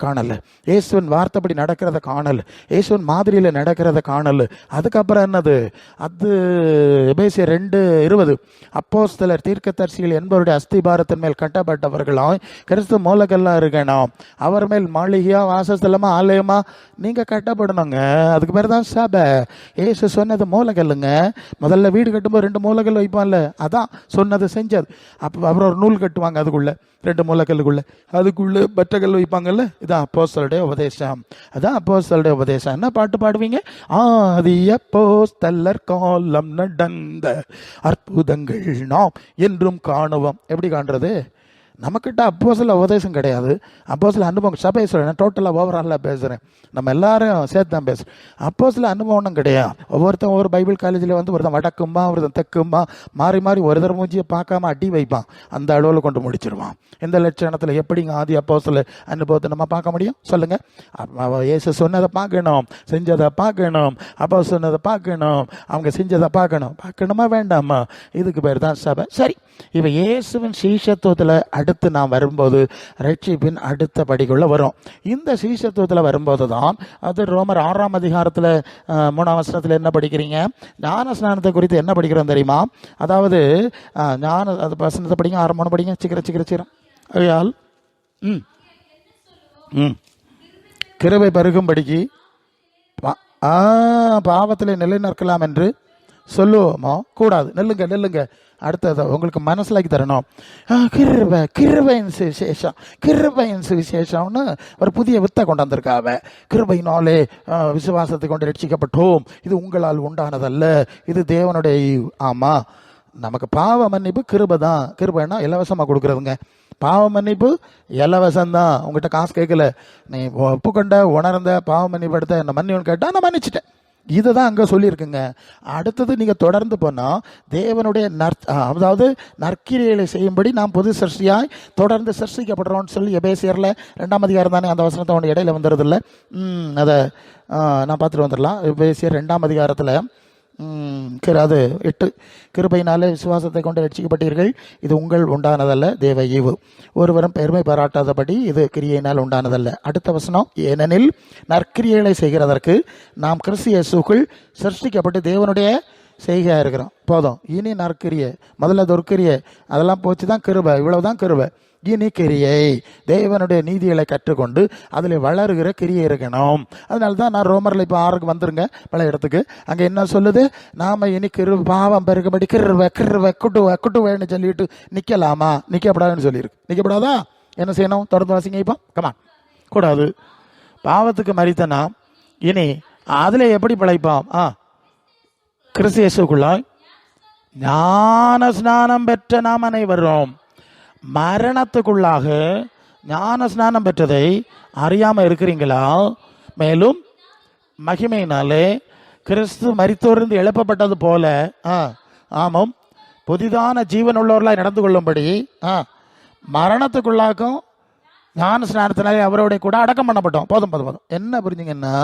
காணலை, இயேசுவின் வார்த்தைப்படி நடக்கிறத காணலை, இயேசுவின் மாதிரியில் நடக்கிறத காணலை. அதுக்கப்புறம் என்னது? அது எபேசியர் 2:20 அப்போஸ்தலர் தீர்க்கதரிசிகள் என்பவருடைய அஸ்திபாரத்தின் மேல் கட்டப்பட்டவர்களாய் கிறிஸ்து மூலக்கல்லா இருக்கணும், அவர் மேல் மாளிகையா வாசஸ்தலமா ஆலயமா நீங்க கட்டப்படணுங்க. அதுக்கு பேர் தான் சபை. இயேசு சொன்னது மூலக்கல்லுங்க. முதல்ல வீடு கட்டும்போது 2 மூலக்கல் வைப்பான்ல, அதான் சொன்னது செஞ்சது. அப்புறம் ஒரு நூல் கட்டுவாங்க, அதுக்குள்ள 2 மூலக்கல்லுக்குள்ள, அதுக்குள்ள பட்டக்கல் வைப்பாங்கல்ல. இதான் அப்போஸ்தலருடைய உபதேசம். அதான் அப்போஸ்தலருடைய உபதேசம். என்ன பாட்டு பாடுவீங்க? ஆதி அப்போஸ்தலர் காலம் நடந்த அற்புதங்கள் நாம் என்றும் காணுவோம். எப்படி காண்றது? நம்மக்கிட்ட அப்போஸ்தல உபதேசம் கிடையாது, அப்போஸ்தல அனுபவம். சபையை சொல்கிறேன், டோட்டலாக ஓவராலாக பேசுகிறேன், நம்ம எல்லாரும் சேர்த்து தான் பேசுகிறேன். அப்போஸ்தல அனுபவம் ஒன்றும் கிடையாது. ஒவ்வொருத்தன் ஒவ்வொரு பைபிள் காலேஜில் வந்து ஒருத்தன் வடக்கும்பா, ஒருத்தன் தெக்கும்பா, மாறி மாறி ஒரு தர மூஞ்சியை பார்க்காம அடி வைப்பான், அந்த அளவில் கொண்டு முடிச்சிருவான். இந்த லட்சணத்தில் எப்படிங்க ஆதி அப்போஸ்தல அனுபவத்தை நம்ம பார்க்க முடியும் சொல்லுங்கள்? இயேசு சொன்னதை பார்க்கணும், செஞ்சதை பார்க்கணும், அப்போ சொன்னதை பார்க்கணும், அவங்க செஞ்சதை பார்க்கணுமா வேண்டாமா? இதுக்கு பேர் தான் சபை. சரி, இப்போ இயேசுவின் சீஷத்துவத்தில் அடுத்து நாம் வரும்போது ரட்சிப்பின் அடுத்த படிக்குள்ள வரும். இந்த சீஷத்துவத்தில் வரும்போது தான் அது ரோமர் 6ஆம் அதிகாரத்தில் 3ஆம் வசனத்தில் என்ன படிக்கிறீங்க? ஞான ஸ்நானத்தை குறித்து என்ன படிக்கிறோம் தெரியுமா? அதாவது ஞான அது வசனத்தை படிங்க, 6 படிங்க, சீக்கிரம் ஐயால் கிருபை பருகும்படிக்கு பாவத்தில் நிலை நிற்கலாம் என்று சொல்லுவோமோ? கூடாது. நெல்லுங்க. அடுத்தது உங்களுக்கு மனசிலாக்கி தரணும். கிருபையின் சுவிசேஷம்னு ஒரு புதிய வித்தை கொண்டு வந்திருக்காவ. கிருபையினாலே விசுவாசத்தை கொண்டு ரட்சிக்கப்பட்டோம், இது உங்களால் உண்டானதல்ல, இது தேவனுடைய. ஆமாம், நமக்கு பாவ மன்னிப்பு கிருபை தான். கிருபைன்னா இலவசமாக கொடுக்குறதுங்க. பாவ மன்னிப்பு இலவசம்தான், உங்கள்கிட்ட காசு கேட்கல. நீ ஒப்புக்கொண்ட உணர்ந்த பாவ மன்னிப்பு எடுத்த என்ன மன்னிப்புன்னு கேட்டால் நான் மன்னிச்சிட்டேன். இதை தான் அங்கே சொல்லியிருக்குங்க. அடுத்தது நீங்கள் தொடர்ந்து போனால் தேவனுடைய அதாவது நற்கிரியைகளை செய்யும்படி நாம் புது சிருஷ்டியாய் தொடர்ந்து சிருஷ்டிக்கப்படுறோம்னு சொல்லி எபேசியரில் 2ஆம் அதிகாரம் தானே, அந்த வசனத்தை ஒன்று இடையில வந்துடுதில்ல. அதை நான் பார்த்துட்டு வந்துடலாம். எபேசியர் 2ஆம் அதிகாரத்தில் அது 8, கிருபையினாலே விசுவாசத்தை கொண்டு ரட்சிக்கப்பட்டீர்கள், இது உங்கள் உண்டானதல்ல, தேவ ஈவு, ஒருவரும் பெருமை பாராட்டாதபடி இது கிரியையினால் உண்டானதல்ல. அடுத்த வசனம், ஏனெனில் நற்கிரியைகளை செய்கிறதற்கு நாம் கிறிஸ்து இயேசுக்குள் சிருஷ்டிக்கப்பட்டு தேவனுடைய செய்கையாக இருக்கிறோம். போதும், இனி நற்கிரியை, முதல்ல துர்க்கிரியை அதெல்லாம் போச்சு தான் கிருபை, இவ்வளவுதான் கிருபை. இனி கிரியை, தேவனுடைய நீதிகளை கற்றுக்கொண்டு அதில் வளருகிற கிரியை இருக்கணும். அதனால தான் நான் ரோமரில் இப்போ 6க்கு வந்துருங்க, பல இடத்துக்கு. அங்கே என்ன சொல்லுது? நாம் இனி பாவம் பெருகும்படி குட்டுவேன்னு சொல்லிட்டு நிற்கலாமா? நிற்கப்படாதுன்னு சொல்லியிருக்கு. நிற்கப்படாதா? என்ன செய்யணும்? தொடர்ந்து வாசிங்க. இப்போ கமான். கூடாது. பாவத்துக்கு மரித்தனா இனி அதில் எப்படி பிழைப்பாம்? கிறிஸ்து இயேசுக்குள்ளாய் ஞான ஸ்நானம் பெற்ற நாம் அனைவரும் மரணத்துக்குள்ளாக ஞான ஸ்நானம் பெற்றதை அறியாமல் இருக்கிறீங்களா? மேலும் மகிமையினாலே கிறிஸ்து மரித்தோரிருந்து எழுப்பப்பட்டது போல ஆமாம் புதிதான ஜீவன் உள்ளவர்களாய் நடந்து கொள்ளும்படி மரணத்துக்குள்ளாக்கும் ஞான ஸ்நானத்தினாலே அவரோட கூட அடக்கம் பண்ணப்பட்டோம். போதும். என்ன புரிஞ்சுங்கன்னா,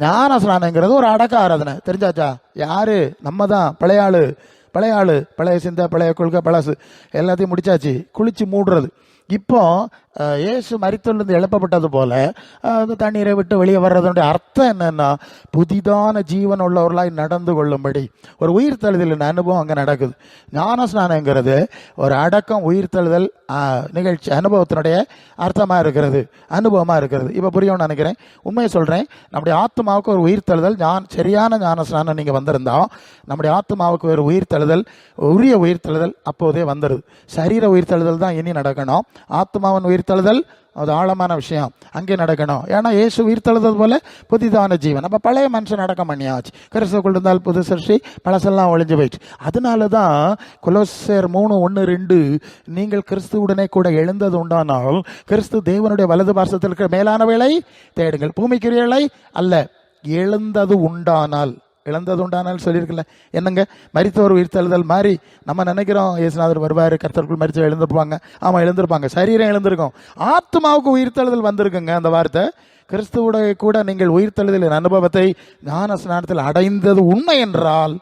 ஞான ஸ்நானங்கிறது ஒரு அடக்க ஆராதனை. தெரிஞ்சாச்சா? யாரு? நம்ம தான். பழைய சிந்தை, பழைய கொள்கை, பழசு எல்லாத்தையும் முடிச்சாச்சு. குளிச்சு மூடுறது. இப்போ இயேசு மரித்தொழிலிருந்து எழுப்பப்பட்டது போல அந்த தண்ணீரை விட்டு வெளியே வர்றதுடைய அர்த்தம் என்னன்னா, புதிதான ஜீவன் உள்ளவர்களாய் நடந்து கொள்ளும்படி ஒரு உயிர்த்தெழுதலின் அனுபவம் அங்கே நடக்குது. ஞான ஸ்நானங்கிறது ஒரு அடக்கம், உயிர்த்தெழுதல் நிகழ்ச்சி, அனுபவத்தினுடைய அர்த்தமாக இருக்கிறது, அனுபவமாக இருக்கிறது. இப்போ புரியும்னு நினைக்கிறேன். உண்மையை சொல்கிறேன், நம்முடைய ஆத்மாவுக்கு ஒரு உயிர்த்தெழுதல், சரியான ஞான ஸ்நானம் நீங்கள் வந்திருந்தோம், நம்முடைய ஆத்மாவுக்கு ஒரு உயிர்த்தெழுதல், உரிய உயிர்த்தெழுதல் அப்போதே வந்துடுது. சரீர உயிர்த்தெழுதல் தான் இனி நடக்கணும். ஆத்மாவின் உயிர்த்தெழுதல் அது ஆழமான விஷயம், அங்கே நடக்கணும். ஏன்னா இயேசு உயிர்த்தெழுதல் போல புதிதான ஜீவன். அப்போ பழைய மனுஷன் அடக்கம் பண்ணியாச்சு. கிறிஸ்துக்குள் இருந்தால் புது சிருஷ்டி, பழசெல்லாம் ஒழிஞ்சு போயிடுச்சு. அதனால தான் கொலோசியர் 3:1-2 நீங்கள் கிறிஸ்துவுடனே கூட எழுந்தது உண்டானால் கிறிஸ்து தேவனுடைய வலது பார்சத்தில் இருக்கிற மேலானவைகளை தேடுங்கள், பூமிக்குரியவை அல்ல. எழுந்தது உண்டானால் சொல்லியிருக்கல. என்னங்க, மரித்தவர் உயிர்த்தெழுதல் மாதிரி நம்ம நினைக்கிறோம் இயேசுநாதர் வருவார், கர்த்தருக்குள் மரித்து எழுந்திருப்பாங்க. ஆமாம், எழுந்திருப்பாங்க, சரீரம் எழுந்திருக்கும். ஆத்மாவுக்கு உயிர்த்தெழுதல் வந்திருக்குங்க. அந்த வார்த்தை கிறிஸ்துவுடைய கூட நீங்கள் உயிர்த்தெழுதலின் அனுபவத்தை ஞான ஸ்நானத்தில் அடைந்தது உண்மை என்றால்,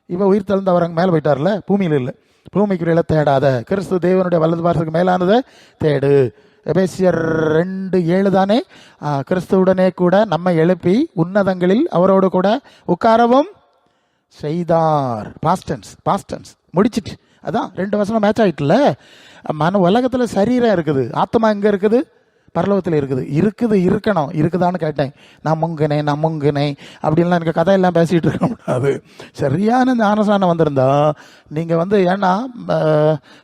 இப்போ உயிர்த்தெழுந்தவர் அங்கே மேலே போயிட்டார்ல, பூமியில் இல்லை. பூமிக்குரிய தேடாத, கிறிஸ்து தேவனுடைய வலது பார்சத்துக்கு மேலானதை தேடு. எபேசியர் 2:7 தானே, கிறிஸ்துவுடனே கூட நம்மை எழுப்பி உன்னதங்களில் அவரோடு கூட உட்காரவும் செய்தார். பாஸ்டன்ஸ் முடிச்சிட்டு, அதான் 2 வசனம் மேட்ச் ஆகிட்டுல. உலகத்தில் சரீரம் இருக்குது, ஆத்மா எங்கே இருக்குது? பரலோகத்தில் இருக்கணும். இருக்குதான்னு கேட்டேன். நான் முங்கினேன் அப்படின்லாம் எனக்கு கதையெல்லாம் பேசிகிட்டு இருக்க முடியாது. சரியான ஞானஸ்நானம் வந்திருந்தா நீங்கள் ஏன்னா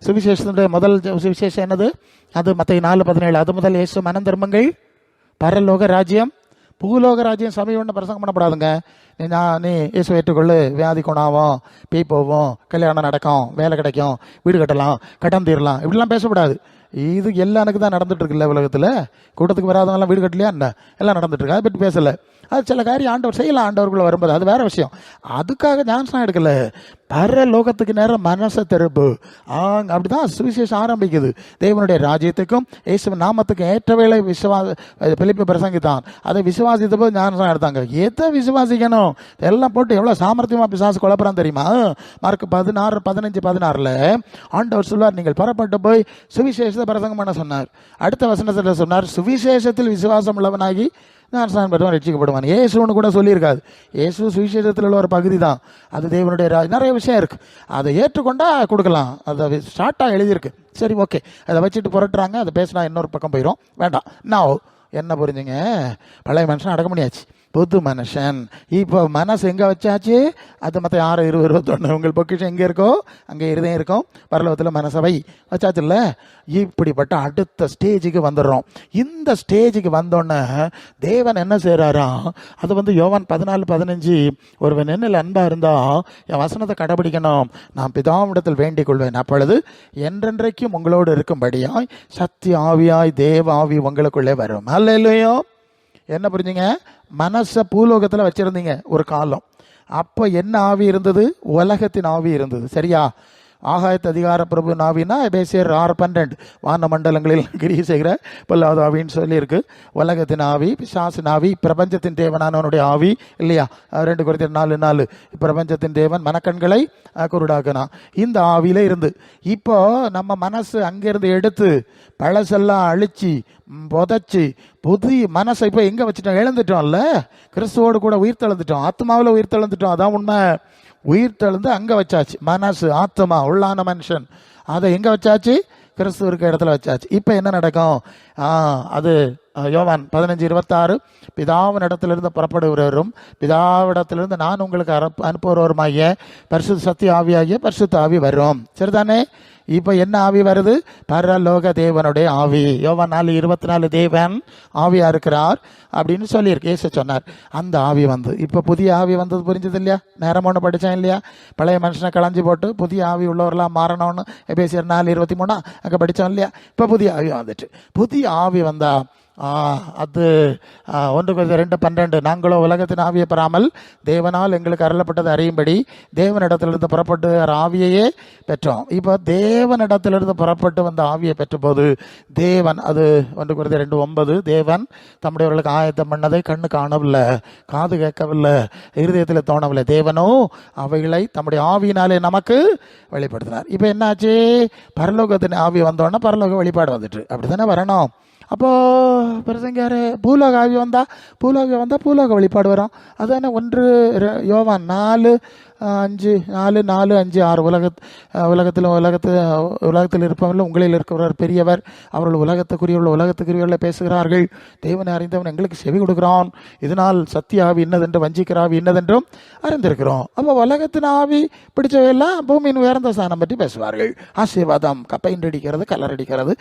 சுவிசேஷத்தினுடைய முதல் சுவிசேஷம் என்னது? அது மத்தேயு 4:17. அது முதல் இயேசு மனம் திரும்புங்கள், பரலோக ராஜ்யம் பூலோக ராஜ்யம் சபை ஒன்று பிரசங்கம் பண்ணப்படாதுங்க. நீ இயேசு ஏற்றுக்கொள்ளு, வியாதி குணாவும், பேய் போவோம், கல்யாணம் நடக்கும், வேலை கிடைக்கும், வீடு கட்டலாம், கடன் தீரலாம், இப்படிலாம் பேசக்கூடாது. இது எல்லாம் எனக்கு தான் நடந்துட்டு இருக்குல்ல உலகத்தில். கூட்டத்துக்கு வராதவங்களாம் வீடு கட்டலையா என்ன, எல்லாம் நடந்துட்டு இருக்கு. அதை பற்றி பேசலை. அது சில காரியம் ஆண்டவர் செய்யலாம், ஆண்டவருக்குள்ள வரும்போது அது வேற விஷயம். அதுக்காக ஞானஸ்நானம் எடுக்கல. பரலோகத்துக்கு நேரம் மனசை திருப்பு. அப்படிதான் சுவிசேஷம் ஆரம்பிக்குது. தேவனுடைய ராஜ்யத்துக்கும் இயேசுவின் நாமத்துக்கும் ஏற்ற வேளை பிலிப்பி பிரசங்கித்தான். அதை விசுவாசித்த போது ஞானஸ்நானம் எடுத்தாங்க. எதை விசுவாசிக்கணும் எல்லாம் போட்டு எவ்வளோ சாமர்த்தியமாக பிசாசு குழப்பறான் தெரியுமா? மார்க் 16:15-16 ஆண்டவர் சொல்வார், நீங்கள் புறப்பட்டு போய் சுவிசேஷத்தை பிரசங்கம் பண்ண சொன்னார். அடுத்த வசனத்தில் சொன்னார், சுவிசேஷத்தில் விசுவாசம் உள்ளவனாகி ஞானஸ்நானம் பெறுவான் ரட்சிக்கப்படுவான். இயேசுன்னு கூட சொல்லியிருக்காது. இயேசு சுவிசேஷத்தில் உள்ள ஒரு பகுதி தான். அது தேவனுடைய நிறைய விஷயம் இருக்குது. அதை ஏற்றுக்கொண்டா கொடுக்கலாம். அதை ஷார்ட்டாக எழுதியிருக்கு. சரி, ஓகே, அதை வச்சுட்டு புரட்டுறாங்க. அதை பேசினா இன்னொரு பக்கம் போயிடும், வேண்டாம். நான் என்ன புரிஞ்சுங்க, பழைய மனுஷன் அடக்க முடியாச்சு, புது மனுஷன். இப்போ மனசு எங்கே வச்சாச்சு? அது மற்ற 6:20-21 உங்கள் பொக்கிஷம் எங்கே இருக்கோ அங்கே இருதயம் இருக்கும், பரலோகத்தில் மனசவை வச்சாச்சு இல்லை? இப்படிப்பட்ட அடுத்த ஸ்டேஜுக்கு வந்துடுறோம். இந்த ஸ்டேஜுக்கு வந்தோன்னே தேவன் என்ன செய்கிறாராம்? அது யோவான் 14:15 ஒருவன் என்னில் அன்பாக இருந்தால் என் வசனத்தை கடைபிடிக்கணும், நான் பிதாவிடத்தில் வேண்டிக் கொள்வேன், அப்பொழுது என்றென்றைக்கும் உங்களோடு இருக்கும்படியாய் சத்திய ஆவியாய் தேவ ஆவி உங்களுக்குள்ளே வரும். அல்லேலூயா. என்ன புரிஞ்சுங்க? மனசை பூலோகத்தில் வச்சுருந்தீங்க ஒரு காலம். அப்போ என்ன ஆவி இருந்தது? உலகத்தின் ஆவி இருந்தது. சரியா? ஆகாயத்து அதிகார பிரபு நாவினா எபேசியர் 6:12 வான மண்டலங்களில் கிரியை செய்கிற பொல்லாத ஆவின்னு சொல்லியிருக்கு. உலகத்தின் ஆவி, பிசாசின் ஆவி, பிரபஞ்சத்தின் தேவனானவனுடைய ஆவி இல்லையா? 2 Corinthians 4:4 பிரபஞ்சத்தின் தேவன் மனக்கண்களை குருடாக்குனா. இந்த ஆவியில இருந்து இப்போ நம்ம மனசு அங்கிருந்து எடுத்து பழசெல்லாம் அழிச்சு புதைச்சி புதிய மனசை இப்போ எங்கே வச்சுட்டோம்? இழந்துட்டோம்ல. கிறிஸ்துவோடு கூட உயிர் தெழுந்துட்டோம், ஆத்மாவில் உயிர் தெழுந்துட்டோம். அதான் உண்மை. உயிர் தெழுந்து அங்கே வச்சாச்சு. மனசு, ஆத்மா, உள்ளான மனுஷன் அதை எங்கே வச்சாச்சு? கிறிஸ்து இருக்க இடத்துல வச்சாச்சு. இப்போ என்ன நடக்கும்? அது யோவான் 15:26 பிதாவின் இடத்திலிருந்து புறப்படுகிறவரும் பிதாவிடத்திலிருந்து நான் உங்களுக்கு அனுப்புகிறவருமாகிய பரிசுத்த சத்திய ஆவியாகிய பரிசுத்த ஆவி வரும். சரிதானே? இப்போ என்ன ஆவி வருது? பரலோக தேவனுடைய ஆவி. யோவான் 4:24 தேவன் ஆவியா இருக்கிறார் அப்படின்னு சொல்லியிருக்கு. இயேசு சொன்னார். அந்த ஆவி இப்போ புதிய ஆவி வந்தது. புரிஞ்சது இல்லையா? நேரம் ஒன்று படித்தேன் இல்லையா? பழைய மனுஷனை களைஞ்சி போட்டு புதிய ஆவி உள்ளவரெல்லாம் மாறணும்னு எபேசியர் 4:23 அங்கே படித்தோம் இல்லையா? இப்போ புதிய ஆவி வந்துட்டு. புதிய ஆவி வந்தா அது 1 Corinthians 2:12 நாங்களோ உலகத்தின் ஆவியை பெறாமல் தேவனால் எங்களுக்கு அருளப்பட்டது அறியும்படி தேவனிடத்திலிருந்து புறப்பட்டு ஆவியையே பெற்றோம். இப்போ தேவனிடத்திலிருந்து புறப்பட்டு வந்த ஆவியை பெற்ற போது தேவன், அது 1 Corinthians 2:9 தேவன் தம்முடையவர்களுக்கு ஆயத்தம் பண்ணதை கண்ணு காணவில்லை, காது கேட்கவில்லை, இருதயத்தில் தோணவில்லை, தேவனோ அவைகளை தம்முடைய ஆவியினாலே நமக்கு வெளிப்படுத்தினார். இப்போ என்னாச்சு? பரலோகத்தின் ஆவி வந்தோடனே பரலோக வெளிப்பாடு வந்துட்டு. அப்படி தானே வரணும். அப்போது பிரசங்கார் பூலோக ஆவி வந்தால் பூலோக வெளிப்பாடு வரும். அதுதானே 1 யோவான் 4:5-6 உலகத்தில் இருப்பவர்கள் உங்களில் இருக்கிறவர் பெரியவர், அவர்கள் உலகத்துக்குரியவர்களை பேசுகிறார்கள், தேவனை அறிந்தவன் எங்களுக்கு செவி கொடுக்கிறான், இதனால் சத்திய ஆவி இன்னதென்று வஞ்சிக்கிற ஆவி இன்னதென்றும் அறிந்திருக்கிறோம். அப்போ உலகத்தின் ஆவி பிடிச்சவையெல்லாம் பூமியின் உயர்ந்த ஸ்தானம் பற்றி பேசுவார்கள். ஆசீர்வாதம், பெயிண்ட் கலர் அடிக்கிறது,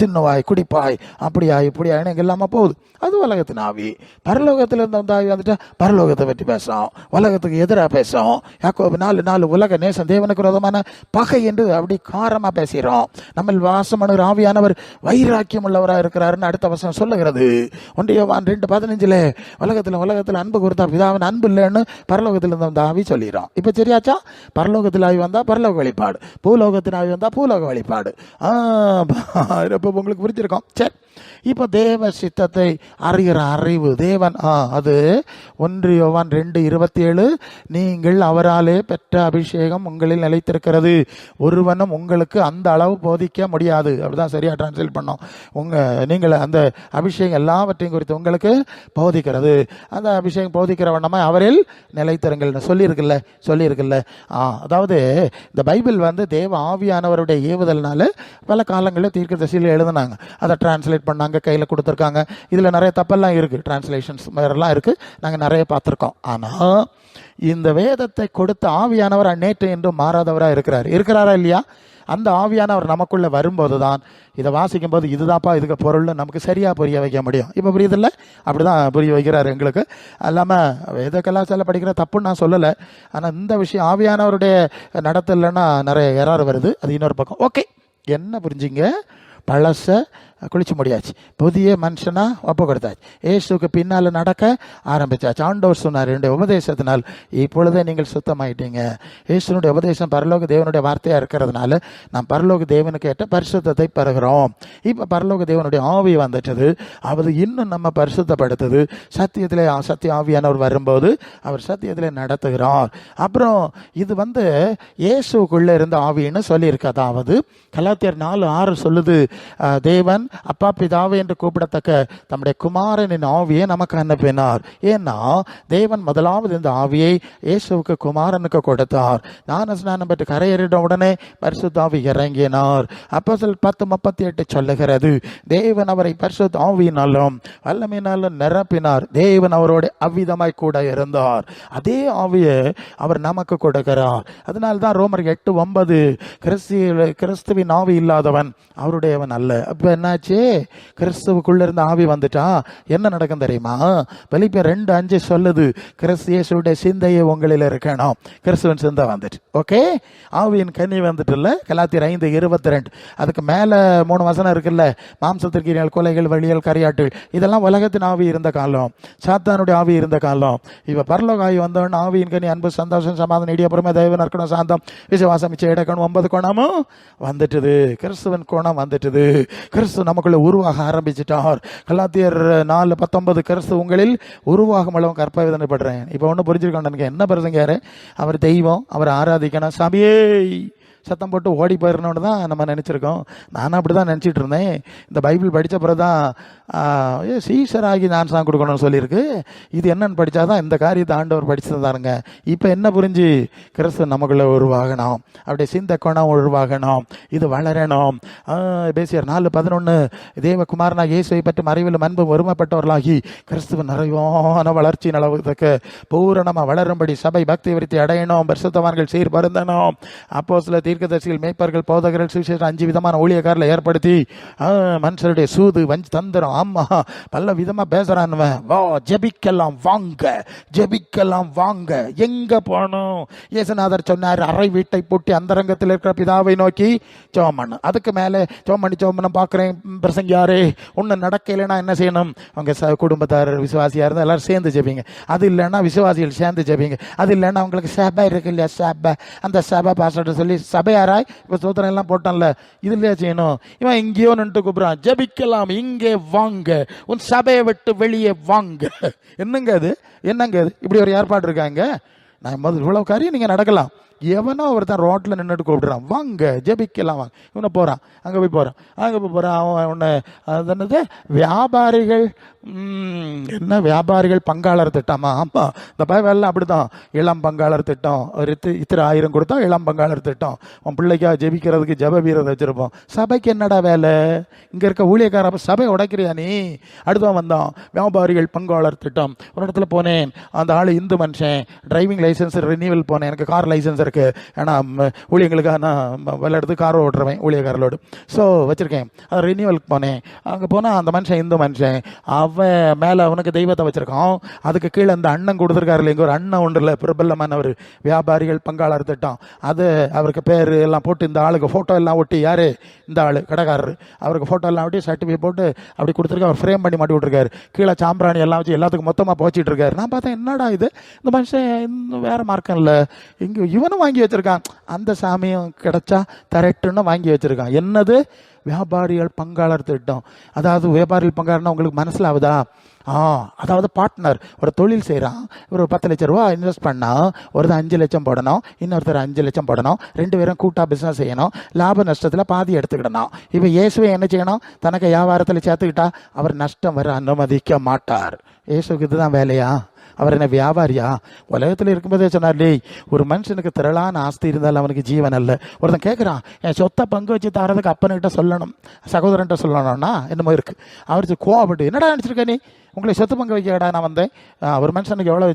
சின்னவாய் குடிப்பாய், அப்படியா இப்படியா இல்லாமல் போகுது. அது உலகத்தின் ஆவி. பரலோகத்தில் இருந்த அந்த ஆவி வந்துட்டு பரலோகத்தை பற்றி பேசும், உலகத்துக்கு எதிராக பேசும். யாக்கோபு 4:4 உலக நேசம் தேவனுக்கு விரோதமான பகை என்று அப்படி காரமாக பேசுகிறோம். நம்ம வாசமனு ஆவியானவர் வைராக்கியம் உள்ளவராக இருக்கிறாருன்னு அடுத்த வசனம் சொல்லுகிறது. 1 யோவான் 2:15 உலகத்தில் அன்பு கொடுத்தா பிதாவின் அன்பு இல்லைன்னு பரலோகத்தில் இருந்த அந்த ஆவி சொல்லிடுறோம். இப்போ சரியாச்சா? பரலோகத்தில் ஆவி வந்தால் பரலோக வழிபாடு, பூலோகத்தின் ஆவி வந்தால் பூலோக வழிபாடு. இப்போ உங்களுக்கு புரிஞ்சிருக்கோம். சரி, இப்போ தேவ சித்தத்தை அறிகிற அறிவு தேவன், அது 1 யோவான் 2:27 நீங்கள் அவராலே பெற்ற அபிஷேகம் உங்களில் நிலைத்திருக்கிறது, ஒருவனும் உங்களுக்கு அந்த அளவு போதிக்க முடியாது. அப்படிதான் சரியா டிரான்ஸ்லேட் பண்ணோம். நீங்கள் அந்த அபிஷேகம் எல்லாவற்றையும் குறித்து உங்களுக்கு போதிக்கிறது, அந்த அபிஷேகம் போதிக்கிற வண்ணமா அவரில் நிலைத்திருங்கள் சொல்லியிருக்குல்ல. அதாவது இந்த பைபிள் தேவ ஆவியானவருடைய ஏவுதல்னால பல காலங்களில் தீர்க்க தரிசியில் எழுதினாங்க, அதை டிரான்ஸ்லேட் பண்ணாங்க, கையில் கொடுத்துருக்காங்க. இதில் நிறைய தப்பெல்லாம் இருக்குது, டிரான்ஸ்லேஷன்ஸ் வேறெல்லாம் இருக்குது, நாங்கள் நிறைய பார்த்துருக்கோம். ஆனால் இந்த வேதத்தை கொடுத்த ஆவியானவர் நேற்று என்றும் மாறாதவராக இருக்கிறாரா இல்லையா? அந்த ஆவியானவர் நமக்குள்ளே வரும்போது தான் இதை வாசிக்கும் போது இதுதான்ப்பா இதுக்கு பொருள்னு நமக்கு சரியாக புரிய வைக்க முடியும். இப்போ புரியுதில்லை? அப்படி தான் புரிய வைக்கிறார் எங்களுக்கு. இல்லாமல் வேத கலாச்சாரம் படிக்கிற தப்புன்னு நான் சொல்லலை. ஆனால் இந்த விஷயம் ஆவியானவருடைய நடத்தலைன்னா நிறைய எரர் வருது, அது இன்னொரு பக்கம். ஓகே, என்ன புரிஞ்சுங்க? பழச குளிச்சு முடியாச்சு, புதிய மனுஷனா ஒப்பு கொடுத்தாச்சு, இயேசுக்கு பின்னால் நடக்க ஆரம்பிச்சாச்சு. ஆண்டவர் சொன்னார், என்னுடைய உபதேசத்தினால் இப்பொழுதே நீங்கள் சுத்தமாயிட்டீங்க. இயேசுனுடைய உபதேசம் பரலோக தேவனுடைய வார்த்தையாக இருக்கிறதுனால நாம் பரலோக தேவனுக்கு ஏற்ற பரிசுத்தத்தை பெறுகிறோம். இப்போ பரலோக தேவனுடைய ஆவி வந்துட்டது, அது இன்னும் நம்ம பரிசுத்தப்படுத்துது. சத்தியத்திலே சத்திய ஆவியானவர் வரும்போது அவர் சத்தியத்திலே நடத்துகிறார். அப்புறம் இது இயேசுக்குள்ளே இருந்த ஆவின்னு சொல்லியிருக்கு. அதாவது கலாத்தியர் 4:6 சொல்லுது, தேவன் அப்பா பிதாவே என்று கூப்பிடத்தக்க தம்முடைய குமாரனின் ஆவியை நமக்கு அனுப்பினார். ஏன்னா தேவன் முதலாவது இந்த ஆவியை இயேசுவுக்கு குமாரனுக்கு கொடுத்தார். ஞானஸ்நானம் பெற்று கரையேறின உடனே பரிசுத்த ஆவி இறங்கினார். அப்போஸ்தலர் 10:38 சொல்லுகிறது, தேவன் அவரை பரிசுத்த ஆவியினாலும் வல்லமையினாலும் நிரப்பினார். தேவன் அவரோடு அவ்விதமாய் கூட இருந்தார். அதே ஆவியை அவர் நமக்கு கொடுக்கிறார். அதனால்தான் ரோமர் 8:9 கிறிஸ்துவின் ஆவி இல்லாதவன் அவருடையவன் அல்ல. அப்ப என்னாச்சு? கிறிஸ்துவுக்குள்ள இருந்த ஆவி வந்துட்டா என்ன நடக்கும் தெரியுமா? பிலிப்பியர் 2:5 சொல்லுது, கிறிஸ்து இயேசுவுடைய சிந்தையை உங்களில் இருக்கணும். கிறிஸ்துவின் சிந்தை வந்துட்டு, ஓகே, ஆவியின் கனி வந்துட்டுல்ல. கலாத்தியர் 5:22 அதுக்கு மேல 3 வசனம் இருக்குல்ல, மாம்சத்திற்கு கொலைகள், வழியல், கரையாட்டுகள், இதெல்லாம் உலகத்தின் ஆவி இருந்த காலம், சாத்தானுடைய ஆவி இருந்த காலம். இப்ப பரலோக ஆவி வந்தவன் ஆவியின் கனி அன்பு, சந்தோஷம், சமாதானம், நீடிய பொறுமை, தயவு, நற்குணம், சாந்தம், விசுவாசம், இச்சை, இடக்கணும், 9 குணமும் வந்துட்டுது. கிறிஸ்துவன் குணம் வந்துட்டுது. கிறிஸ்து நமக்குள்ள உருவாக ஆரம்பிச்சிட்டார். கலாத்தியர் 4:19 கிறிஸ்து உங்களில் உருவாகும் அளவு கற்பவேதனைப்படுறேன். இப்போ ஒன்றும் புரிஞ்சிருக்கோம், என்ன பிரசங்க? அவர் தெய்வம், அவர் ஆராதிக்கணும், சாமியே சத்தம் போட்டு ஓடி போயிடணும்னு தான் நம்ம நினச்சிருக்கோம். நானும் அப்படி தான் நினச்சிட்டு இருந்தேன். இந்த பைபிள் படித்த பிறகு தான் சீசராகி நான் சாங் கொடுக்கணும்னு சொல்லியிருக்கு. இது என்னன்னு படித்தா தான் இந்த காரியத்தை ஆண்டவர் படித்து தாருங்க. இப்போ என்ன புரிஞ்சு? கிறிஸ்து நமக்குள்ளே உருவாகணும், அப்படியே சிந்த குணம் உருவாகணும், இது வளரணும். எபேசியர் 4:11 தேவகுமாரனாக இயேசுவை பற்றி அறிவிலும் அன்பும் ஒருமைப்பட்டவர்களாகி கிறிஸ்துவ நிறைவான வளர்ச்சி நிலவுவதற்கு பூரணமாக வளரும்படி சபை பக்தி விருத்தி அடையணும், பரிசுத்தவான்கள் சீர் பருந்தணும், அப்போஸ்தலர், தீர்க்கதரிசிகள், மேய்ப்பர்கள், போதகர்கள், சுவிசேஷம் 5 விதமான ஊழியக்காரர்களை ஏற்படுத்தி மனுஷருடைய சூது, வஞ்சி, தந்திரம், ஆமா பல விதமா பேசுறான்வன். வா ஜெபிக்கலாம் வாங்க, ஜெபிக்கலாம் வாங்க. எங்க போகணும்? இயேசுநாதர் சொன்னார், அறை வீட்டை பூட்டி அந்தரங்கத்தில் இருக்கிற பிதாவை நோக்கி ஜெபம் பண்ணு. அதுக்கு மேலே ஜெபம் பண்ணி பார்க்குறேன் பிரசங்கியாரே, ஒன்று நடக்கலைன்னா என்ன செய்யணும்? அவங்க குடும்பத்தார் விசுவாசியாக இருந்தால் எல்லாரும் சேர்ந்து ஜெபிங்க. அது இல்லைன்னா விசுவாசிகள் சேர்ந்து ஜெபிங்க. அது இல்லைன்னா அவங்களுக்கு சபை இருக்கு இல்லையா, சபை, அந்த சபை பாஸ்டர் சொல்லி சபையாராய் இப்போ சூத்திரம் எல்லாம் போட்டான்ல, இது இல்லையா செய்யணும்? இவன் எங்கேயோ நின்று கூப்பிடுறான், ஜெபிக்கலாம் இங்கே வாங்க, உன் சபையை விட்டு வெளியே வாங்க. என்னங்க அது? இப்படி ஒரு ஏற்பாடு இருக்காங்க? நான் முதல் இவ்வளவு காரியம் நீங்கள் நடக்கலாம். எவனோ ஒருத்தன் ரோட்டில் நின்றுட்டு கூப்பிடுறான், வாங்க ஜெபிக்கலாம் வாங்க. இவனை போகிறான், அங்கே போய் போகிறான். அவன் ஒன்று அது என்னது, வியாபாரிகள், என்ன வியாபாரிகள் பங்காளர் திட்டமா? ஆமாம், இந்த பயவெல்லாம் அப்படி தான். இளம் பங்காளர் திட்டம், ஒரு இத்தனை 1000 கொடுத்தா இளம் பங்காளர் திட்டம். உன் பிள்ளைக்கா ஜெபிக்கிறதுக்கு ஜெப வீரர் வச்சுருப்போம். சபைக்கு என்னடா வேலை? இங்கே இருக்க ஊழியக்கார சபை உடைக்கிறியா நீ? அடுத்தவன் வந்தான், வியாபாரிகள் பங்காளர் திட்டம். ஒரு இடத்துல போனேன், அந்த ஆள் இந்து மனுஷன், டிரைவிங் லைசன்ஸ் ரினியூவல் போனேன், எனக்கு கார் லைசன்ஸ் இருக்கு, ஏன்னா ஊழியங்களுக்காக நான் விளையாடுறது கார் ஓட்டுறவேன் ஊழியக்காரலோடு, ஸோ வச்சுருக்கேன். அது ரினியூவலுக்கு போனேன். அங்கே போனால் அந்த மனுஷன் இந்து மனுஷன், அவன் மேலே அவனுக்கு தெய்வத்தை வச்சுருக்கான். அதுக்கு கீழே அந்த அண்ணன் கொடுத்துருக்காருல்ல, இங்கே ஒரு அண்ணன் ஒன்று இல்லை, பிரபலமானவர், வியாபாரிகள் பங்காளர் திட்டம். அது அவருக்கு பேர் எல்லாம் போட்டு, இந்த ஆளுக்கு ஃபோட்டோ எல்லாம் ஒட்டி, யார் இந்த ஆள் கடைக்காரரு, அவருக்கு ஃபோட்டோ எல்லாம் ஒட்டி சர்டிஃபிகேட் போட்டு அப்படி கொடுத்துருக்காரு. அவர் ஃப்ரேம் பண்ணி மாட்டி விட்ருக்காரு. கீழே சாம்பிராணி எல்லாம் வச்சு எல்லாத்துக்கும் மொத்தமாக போச்சிட்டு இருக்காரு. நான் பார்த்தேன், என்னடா இது, இந்த மனுஷன் இன்னும் வேறு மார்க்கம் இல்லை, இங்கே இவனும் வாங்கி வச்சிருக்கான். அந்த சாமியும் கிடைச்சா தரட்டுன்னு வாங்கி வச்சிருக்கான். என்னது? வியாபாரிகள் பங்காளர் திட்டம். அதாவது வியாபாரிகள் பங்காளர்னா உங்களுக்கு மனசில் ஆகுதா? அதாவது பார்ட்னர் ஒரு தொழில் செய்கிறான், ஒரு 10 லட்ச ரூபா இன்வெஸ்ட் பண்ணால் ஒருத்தர் 5 லட்சம் போடணும், இன்னொருத்தர் 5 லட்சம் போடணும், 2 பேரும் கூட்டாக பிஸ்னஸ் செய்யணும், லாப நஷ்டத்தில் பாதி எடுத்துக்கிடணும். இப்போ இயேசுவை என்ன செய்யணும்? தனக்கு வியாபாரத்தில் சேர்த்துக்கிட்டா அவர் நஷ்டம் வர அனுமதிக்க மாட்டார். இயேசுக்கு இதுதான் வேலையா? அவர் என்ன வியாபாரியா? உலகத்தில் இருக்கும்போதே சொன்னார், டேய், ஒரு மனுஷனுக்கு திரளான ஆஸ்தி இருந்தாலும் அவனுக்கு ஜீவன் அல்ல. ஒருத்தன் கேட்குறான், என் சொத்தை பங்கு வச்சு தரதுக்கு அப்பனுக்கிட்ட சொல்லணும், சகோதரன்ட்ட சொல்லணும்னா என்னமோ இருக்குது. அவர் கோவப்பட்டு, என்னடா நினச்சிருக்க நீ, உங்களை சொத்து பங்கு வைக்கடா நான் வந்தேன். ஒரு மனுஷனுக்கு எவ்வளோ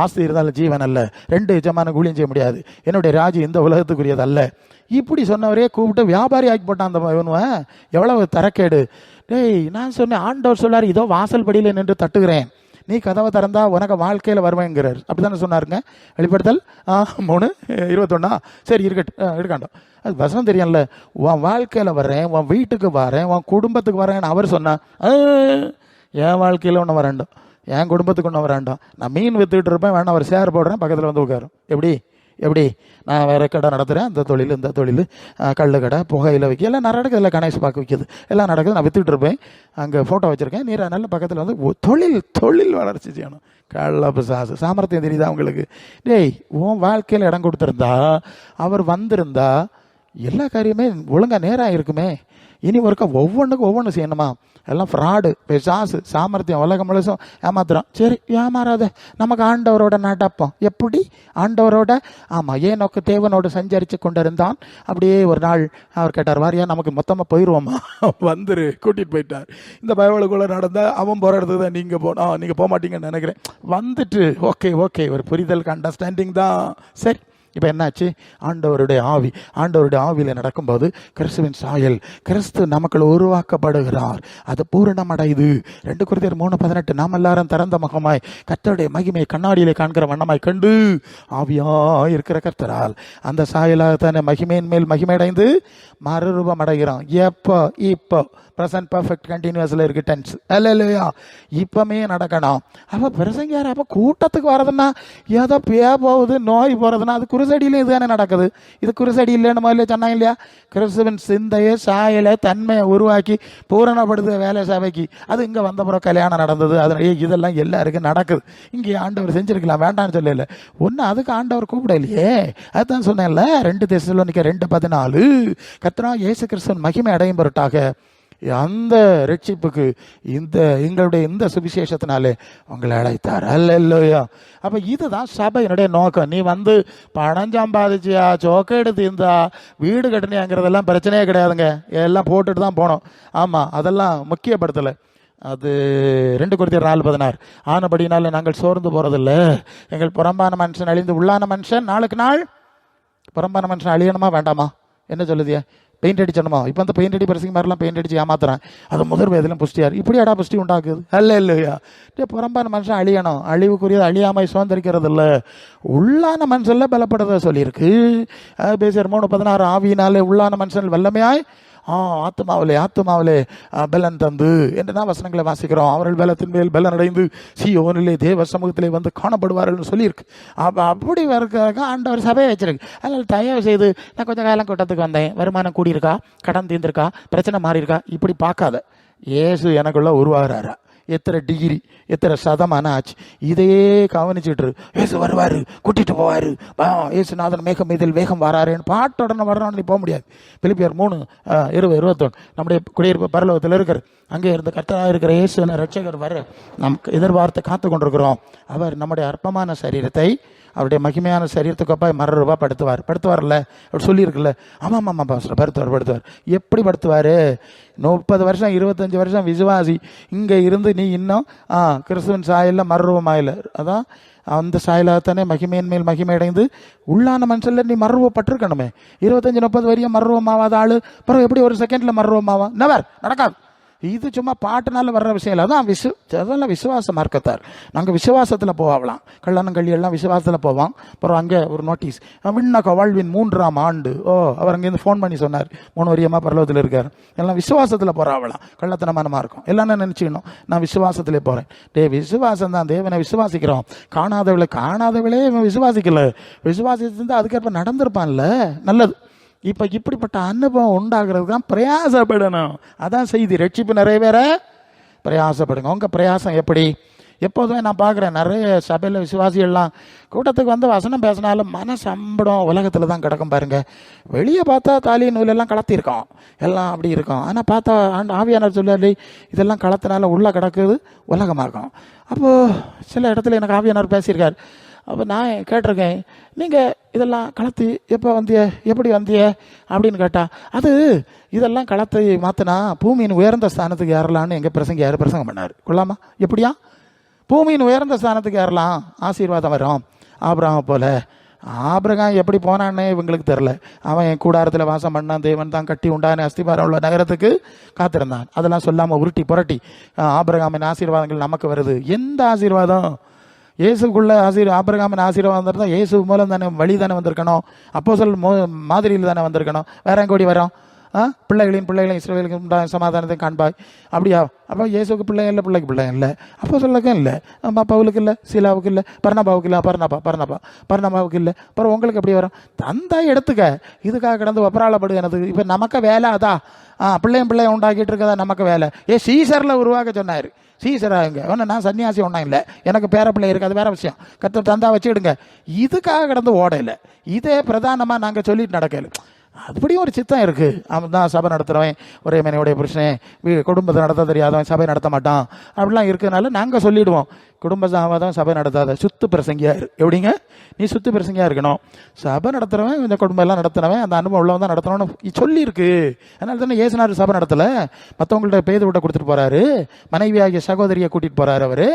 ஆஸ்தி இருந்தாலும் ஜீவன் அல்ல, 2 எஜமான கூலியும் செய்ய முடியாது, என்னுடைய ராஜ்யம் இந்த உலகத்துக்குரியது அல்ல. இப்படி சொன்னவரே கூப்பிட்டு வியாபாரி ஆக்கி போட்டான் அந்த இவனுவன். எவ்வளவு தரக்கேடு. டேய், நான் சொன்னேன், ஆண்டவர் சொல்லார், இதோ வாசல் படியில் நின்று தட்டுகிறேன், நீ கதவை திறந்தா உனக்கு வாழ்க்கையில் வருவேங்கிறார். அப்படி தானே சொன்னாருங்க வெளிப்படுத்தல் 3:21. சரி இருக்கட்டும், எடுக்காண்டோம். அது வசனம் தெரியும்ல. உன் வாழ்க்கையில் வரேன், உன் வீட்டுக்கு வரேன், உன் குடும்பத்துக்கு வரேன்னு அவர் சொன்னா, என் வாழ்க்கையில் ஒன்று வரேன்டும், என் குடும்பத்துக்கு ஒன்று வராண்டாம். நான் மீன் வித்துக்கிட்டு இருப்பேன், வேணா அவர் சேர் போடுறேன், பக்கத்தில் வந்து உட்காரும். எப்படி நான் வேறு கடை நடத்துகிறேன், இந்த தொழில் கல் கடை, புகையில் வைக்க எல்லாம் நடக்குது, இல்லை கணேஷ் பார்க்க வைக்கிது, எல்லாம் நடக்குது. நான் வித்துக்கிட்டு இருப்பேன், அங்கே ஃபோட்டோ வச்சுருக்கேன். நீர் நல்ல பக்கத்தில் வந்து தொழில் வளர்ச்சி செய்யணும். பிசாசு சாமர்த்தியம் தெரியுதா உங்களுக்கு? டேய், உன் வாழ்க்கையில் இடம் கொடுத்துருந்தா, அவர் வந்திருந்தா எல்லா காரியமே ஒழுங்காக நேராக இருக்குமே. இனி ஒருக்கா ஒவ்வொன்றுக்கும் ஒவ்வொன்று செய்யணுமா? எல்லாம் ஃப்ராடு, பிசாசு, சாமர்த்தியம், உலகம் முழுசும் ஏமாத்துறோம். சரி, ஏமாறாத, நமக்கு ஆண்டவரோட நடப்போம். எப்படி ஆண்டவரோட? ஆமாம், ஏனோக்கு தேவனோடு சஞ்சரித்து கொண்டு இருந்தான். அப்படியே ஒரு நாள் அவர் கேட்டார், வாரியா நமக்கு மொத்தமாக போயிடுவோமா? வந்துரு, கூட்டிகிட்டு போயிட்டார். இந்த பயவளுக்குள்ளே நடந்தால் அவன் போகிற இடத்துக்கு தான் நீங்கள் போனோம், நீங்கள் போக மாட்டீங்கன்னு நினைக்கிறேன். வந்துட்டு ஓகே ஒரு புரிதல், அண்டர்ஸ்டாண்டிங் தான். சரி, இப்போ என்னாச்சு? ஆண்டவருடைய ஆவியில் நடக்கும்போது கிறிஸ்துவின் சாயல், கிறிஸ்து நமக்குள் உருவாக்கப்படுகிறார். அது பூரணமடையுது. 2 Corinthians 3:18, நாம் எல்லாரும் திறந்த முகமாய் கர்த்தருடைய மகிமையை கண்ணாடியிலே காண்கிற வண்ணமாய் கண்டு ஆவியாய் இருக்கிற கர்த்தரால் அந்த சாயலாகத்தானே மகிமையின் மேல் மகிமையடைந்து மறுரூபம் அடைகிறோம். இப்போ ப்ரெசன்ட் பர்ஃபெக்ட் கண்டினியூஸில் இருக்கு டென்ஸ். இல்லையா? இப்போமே நடக்கணும். அப்போ பிரசங்கியார் அப்போ கூட்டத்துக்கு வரதுன்னா ஏதோ போகுது, நோய் போகிறதுனா அது குருசடியிலே இதுதானே நடக்குது. இது குருசடி இல்லைன்னு முதல்ல சொன்னாங்க இல்லையா? கிறிஸ்துவின் சிந்தையை, சாயலை, தன்மையை உருவாக்கி பூரணப்படுத்த வேலை சபைக்கு. அது இங்கே வந்தப்புறம் கல்யாணம் நடந்தது. அதனாலே இதெல்லாம் எல்லாருக்கும் நடக்குது. இங்கே ஆண்டவர் செஞ்சுருக்கலாம், வேண்டான்னு சொல்லல. ஒன்று அதுக்கு ஆண்டவர் கூப்பிடலையே. அதுதான் சொன்னேன்ல, 2 தெசலோனிக்கர் 2:14, கர்த்தராகிய இயேசு கிறிஸ்துவின் மகிமை அடையும் பொருட்டாக அந்த ரட்சிப்புக்கு எங்களுடைய இந்த சுவிசேஷத்தினாலே உங்களை அழைத்தார். அல்லேலூயா. அப்போ இதுதான் சபையினுடைய நோக்கம். நீ வந்து பணம் சம்பாதிச்சியா, சோக்கேடு தீர்ந்தா, வீடு கட்டினியாங்கிறதெல்லாம் பிரச்சனையே கிடையாதுங்க. எல்லாம் போட்டுட்டு தான் போனோம். ஆமாம், அதெல்லாம் முக்கியப்படுத்தலை. அது 2 Corinthians 4:16, ஆனபடினால நாங்கள் சோர்ந்து போகிறதில்ல. எங்கள் புறம்பான மனுஷன் அழிந்து உள்ளான மனுஷன் நாளுக்கு நாள். புறம்பான மனுஷன் அழியணுமா வேண்டாமா? என்ன சொல்லுதியா? பெயிண்ட் அடிச்சணுமா? இப்போ அந்த பெயிண்ட் அடி பரிசுக்கு மாதிரிலாம் பெயிண்ட் அடிச்சு ஏமாத்துறான். அது முதல் வயதிலும் புஷ்டியார். இப்படியாடா புஷ்டி உண்டாக்குது? இல்லையா? புறம்பான மனுஷன் அழியணும். அழிவுக்குரியது அழியாமல் சுதந்திரிக்கிறது இல்லை, உள்ளான மனுஷன்ல பலப்படுறத சொல்லியிருக்கு. பேசியர் 3:16, ஆவியினாலே உள்ளான மனுஷன் வல்லமையாய் ஆத்துமாவிலே பலன் தந்து என்று தான் வசனங்களை வாசிக்கிறோம். அவர்கள் பலத்தின் மேல் பலன் அடைந்து சீயோனிலே தேவ சமூகத்திலே வந்து காணப்படுவார்கள் சொல்லியிருக்கு. அப்படி வரக்காக ஆண்டவர் சபையை வச்சிருக்கு. அதனால் தயவு செய்து, நான் கொஞ்சம் காலம் கூட்டத்துக்கு வந்தேன், வருமானம் கூடியிருக்கா, கடன் தீர்ந்திருக்கா, பிரச்சனை மாறி இருக்கா, இப்படி பார்க்காத. இயேசு எனக்குள்ள உருவாகிறாரா, எத்தனை டிகிரி, எத்தனை சதமான ஆச்சு, இதையே கவனிச்சுட்டு ஏசு வருவார், கூட்டிகிட்டு போவார், ஏசுநாதன் மேகம் மீதில் வேகம் வராருன்னு பாட்டோடனே வரணும்னு நீ போக முடியாது. பிலிப்பியர் 3:20-21, நம்முடைய குடியிருப்பு பரலோகத்தில் இருக்கிற அங்கே இருந்த கர்த்தராக இருக்கிற இயேசு ரட்சகர் வர நமக்கு எதிர்பார்த்து காத்து கொண்டிருக்கிறோம். அவர் நம்முடைய அற்பமான சரீரத்தை அவருடைய மகிமையான சரீரத்துக்கு அப்பாய் மறுரூபா படுத்துவார்ல, அப்படி சொல்லியிருக்குல்ல. ஆமாம் பாஸ்டர், படுத்துவார். எப்படி படுத்துவார்? 30 வருஷம் 25 வருஷம் விசுவாசி இங்கே இருந்து நீ இன்னும் கிறிஸ்துவின் சாயலில் மறுரூபமாயில. அதான் அந்த சாயலாகத்தானே மகிமையின் மேல் மகிமை அடைந்து உள்ளான மனுஷன்ல நீ மறுரூபப்பட்டிருக்கணுமே. 25-30 வரையும் மறுரூபமாவாத ஆள் பிறகு எப்படி ஒரு செகண்டில் மறுரூபமாவா? நவர் நடக்காது. இது சும்மா பாட்டுனால வர்ற விஷயம் இல்லை. அதான் அதெல்லாம் விசுவாச மார்க்கத்தார். நாங்கள் விசுவாசத்தில் போகலாம். கல்யாணம் கல்யாணம் விசுவாசத்தில் போவோம். அப்புறம் அங்கே ஒரு நோட்டீஸ், விண்ணக வாழ்வின் 3ஆம் ஆண்டு. அவர் அங்கேருந்து ஃபோன் பண்ணி சொன்னார், 3 வருஷமாக பரலோகத்தில் இருக்கார். எல்லாம் விசுவாசத்தில் போகிறாவலாம். கள்ளத்தனமானமாக இருக்கும். எல்லாம் நினச்சிக்கணும், நான் விசுவாசத்திலே போகிறேன். விசுவாசம் தான், தேவனை விசுவாசிக்கிறோம். காணாதவளே விசுவாசிக்கல. விசுவாசிச்சிருந்தா அதுக்கேற்ப நடந்திருப்பான்ல, நல்லது. இப்போ இப்படிப்பட்ட அனுபவம் உண்டாகிறது தான் பிரயாசப்படணும். அதான் செய்தி. ரட்சிப்பு நிறைவேற பிரயாசப்படுங்க. உங்கள் பிரயாசம் எப்படி? எப்போதுமே நான் பார்க்குறேன், நிறைய சபையில் விசுவாசிகள்லாம் கூட்டத்துக்கு வந்து வசனம் பேசினாலும் மனசம்படம் உலகத்தில் தான் கிடக்கும் பாருங்க. வெளியே பார்த்தா தாலி நூலெல்லாம் கலத்திருக்கோம், எல்லாம் அப்படி இருக்கும். ஆனால் பார்த்தா ஆவியானவர் சொல்லி இதெல்லாம் கலத்தினால உள்ளே கிடக்குது உலகமாகும். அப்போது சில இடத்துல எனக்கு ஆவியானவர் பேசியிருக்கார். அப்போ நான் கேட்டிருக்கேன், நீங்கள் இதெல்லாம் கலத்தி எப்போ வந்திய, எப்படி வந்திய அப்படின்னு கேட்டால், அது இதெல்லாம் கலத்தை மாற்றினா பூமியின் உயர்ந்த ஸ்தானத்துக்கு ஏறலான்னு எங்கள் பிரசங்கம் பண்ணார். கொள்ளாமா? எப்படியா பூமியின் உயர்ந்த ஸ்தானத்துக்கு ஏறலாம், ஆசீர்வாதம் வரும், ஆபிரகாமை போல, ஆபிரகாம் எப்படி போனான்னு இவங்களுக்கு தெரில. அவன் என் கூடாரத்தில் வாசம் பண்ணான், தேவன் தான் கட்டி உண்டான அஸ்திபாரம் உள்ள நகரத்துக்கு காத்திருந்தான். அதெல்லாம் சொல்லாமல் உருட்டி புரட்டி ஆபிரகாமின் ஆசீர்வாதங்கள் நமக்கு வருது. எந்த ஆசீர்வாதம்? இயேசுக்குள்ள ஆபிரகாமின் ஆசீர்வாதம் இருந்தால் இயேசு மூலம் தானே, வழி தானே வந்திருக்கணும், அப்போஸ்தலர் மாதிரியில் தானே வந்திருக்கணும். வேற எங்க ஓடி வரோம்? பிள்ளைகளையும் இஸ்ரவேலுக்கு உண்டான சமாதானத்தை காண்பாய். அப்படியா? அப்போ இயேசுக்கு பிள்ளை இல்லை, பிள்ளைக்கு பிள்ளை இல்லை, அப்போஸ்தலருக்கும் இல்லை, பவுலுக்கு இல்லை, சீலாவுக்கு இல்லை, பர்னபாவுக்கு இல்லை, பர்னபாவுக்கு இல்லை. அப்புறம் உங்களுக்கு எப்படி வரும்? தந்தா எடுத்துக்க. இதுக்காக கிடந்து ஒப்பராளப்படு எனக்கு. இப்போ நமக்கு வேலை அதா, பிள்ளையும் உண்டாக்கிட்டு இருக்கதா நமக்கு வேலை. சீசரில் உருவாக்க சொன்னார். சீசராங்க ஒன்று, நான் சன்னியாசி ஒன்றும் இல்லை, எனக்கு பேர பிள்ளை இருக்குது, அது வேற விஷயம். கர்த்தர் தந்தா வச்சுக்கிடுங்க. இதுக்காக கிடந்து ஓடையில் இதே பிரதானமாக நாங்கள் சொல்லிட்டு நடக்கல. அப்படியும் ஒரு சித்தம் இருக்குது. அவன் தான் சபை நடத்துகிறவன், ஒரே மனையோடைய புருஷன், குடும்பத்தை நடத்த தெரியாதவன் சபை நடத்த மாட்டான், அப்படிலாம் இருக்கிறதுனால நாங்கள் சொல்லிவிடுவோம், குடும்ப சமாதானம் சபை நடத்தாத, சுத்து பிரசங்கியாக எப்படிங்க? நீ சுத்து பிரசங்கியாக இருக்கணும். சபை நடத்துகிறவன், இந்த குடும்பம் எல்லாம் நடத்துனவன், அந்த அனுபவம் உள்ளவன் தான் நடத்தணும்னு சொல்லியிருக்கு. அதனால தானே இயேசுநாதர் சபை நடத்தலை, மற்றவங்கள்ட்ட பேது விட்ட கொடுத்துட்டு போகிறாரு, மனைவி ஆகிய சகோதரியை கூட்டிகிட்டு போகிறாரு அவர்,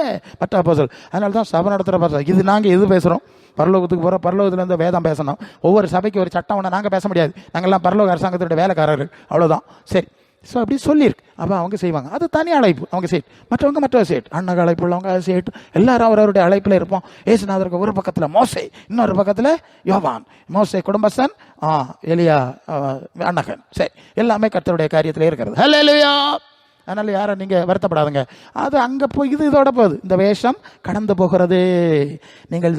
மற்ற அப்போஸ்தலர். அதனால தான் சபை நடத்துகிற. இது நாங்கள் எது பேசுகிறோம்? பரலோகத்துக்கு போகிற, பரலோகத்துலேருந்து வேதம் பேசணும். ஒவ்வொரு சபைக்கு ஒரு சட்டம் ஒன்று நாங்கள் பேச முடியாது, நாங்கள்லாம் பரலோக அரசாங்கத்தோட வேலைக்காரர்கள், அவ்வளோதான். சரி, ஸோ அப்படி சொல்லியிருக்கு. அப்போ அவங்க செய்வாங்க, அது தனி அழைப்பு, அவங்க சேட். மற்றவங்க மற்ற சேட், அண்ணக அழைப்பு உள்ளவங்க அது சேட். எல்லாரும் அவரவருடைய அழைப்பில் இருப்போம். இயேசுநாதருக்கு ஒரு பக்கத்தில் மோசே, இன்னொரு பக்கத்தில் யோவான். மோசே குடும்பஸ்தன், எலியா அண்ணகன். சரி, எல்லாமே கர்த்தருடைய காரியத்தில் இருக்கிறது. ஹல்லேலூயா. அதனால் யாரை நீங்கள் வருத்தப்படாதுங்க. அது அங்கே போய் இதோட போகுது. இந்த வேஷம் கடந்து போகிறது. நீங்கள்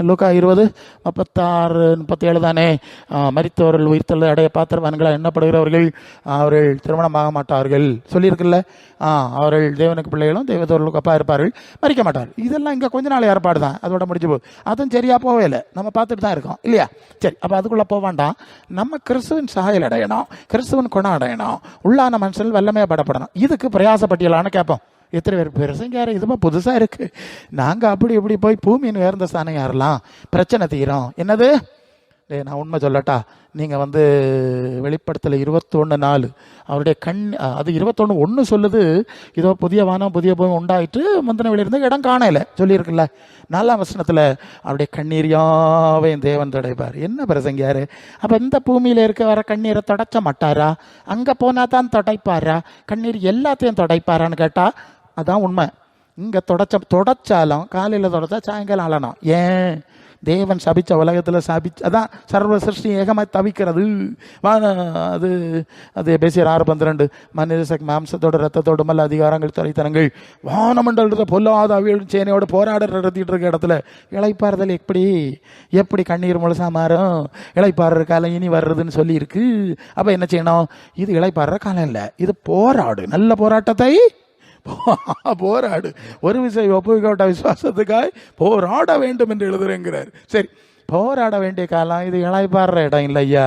லூக்கா 20:36-37 தானே, மரித்தவர்கள் உயிர்த்தல் அடைய பாத்திரவான்களாக எண்ணப்படுகிறவர்கள் அவர்கள் திருமணமாக மாட்டார்கள் சொல்லியிருக்குல்ல. அவர்கள் தேவனுக்கு பிள்ளைகளும் தெய்வத்தவர்களுக்கு அப்பா இருப்பார்கள், மறிக்க மாட்டார்கள். இதெல்லாம் இங்கே கொஞ்ச நாள் ஏற்பாடு தான், அதோட முடிஞ்சு போகுது. அதுவும் சரியாக போவே இல்லை, நம்ம பார்த்துட்டு தான் இருக்கோம் இல்லையா? சரி, அப்போ அதுக்குள்ளே போக வேண்டாம். நம்ம கிறிஸ்துவின் சாயல் அடையணும், கிறிஸ்துவின் குணம் அடையணும், உள்ளான மனுஷன் வல்லமையாக படப்படணும். இதுக்கு பிரயாசப்பட்டியலான்னு கேட்போம். எத்தனை பேர் பிரசங்கார இதுமா புதுசாக இருக்குது, நாங்கள் அப்படி இப்படி போய் பூமியின் உயர்ந்த ஸ்தானம் யாரெல்லாம் பிரச்சனை தீரும். என்னது? நான் உண்மை சொல்லட்டா, நீங்கள் வெளிப்படுத்தல 21:4 அவருடைய அது 21:1 சொல்லுது, இதோ புதிய வானம் புதிய பூமி உண்டாயிட்டு முந்தின வெளியிருந்த இடம் காணல சொல்லியிருக்குல்ல. 4ஆம் வசனத்தில் அவருடைய கண்ணீரியாவே தேவன் தொடைப்பார். என்ன பிரசங்கியாரு? அப்போ இந்த பூமியில் இருக்க வர கண்ணீரை தொடச்ச மாட்டாரா? அங்கே போனால் தான் தொடைப்பாரா? கண்ணீர் எல்லாத்தையும் தொடைப்பாரான்னு கேட்டால் அதான் உண்மை. இங்கே தொடச்சாலும் காலையில் தொடச்சா சாயங்காலம் ஆளணும். ஏன்? தேவன் சபிச்ச உலகத்தில் அதான் சர்வ சிருஷ்டி ஏகமாக தவிக்கிறது. அது அது எபேசியர் 6:12 மனித மாம்சத்தோடு ரத்தத்தோடு மல்ல அதிகாரங்கள் துறைத்தனங்கள் வானமண்டலத்தை பொல்லாத அவியல் சேனையோடு போராட நடத்திட்டு இருக்க இடத்துல இளைப்பாறுதல் எப்படி கண்ணீர் முழுசா மாறும்? இளைப்பாடுற காலம் இனி வர்றதுன்னு சொல்லியிருக்கு. அப்போ என்ன செய்யணும்? இது இளைப்பாடுற காலம் இல்லை, இது போராடு, நல்ல போராட்டத்தை போராடு, ஒரு விஷயம் ஒப்புவிக்கப்பட்ட விசுவாசத்துக்காய் போராட வேண்டும் என்று எழுதுறேங்கிறார். சரி, போராட வேண்டிய காலம் இது, இளைப்பாடுற இடம் இல்லை ஐயா.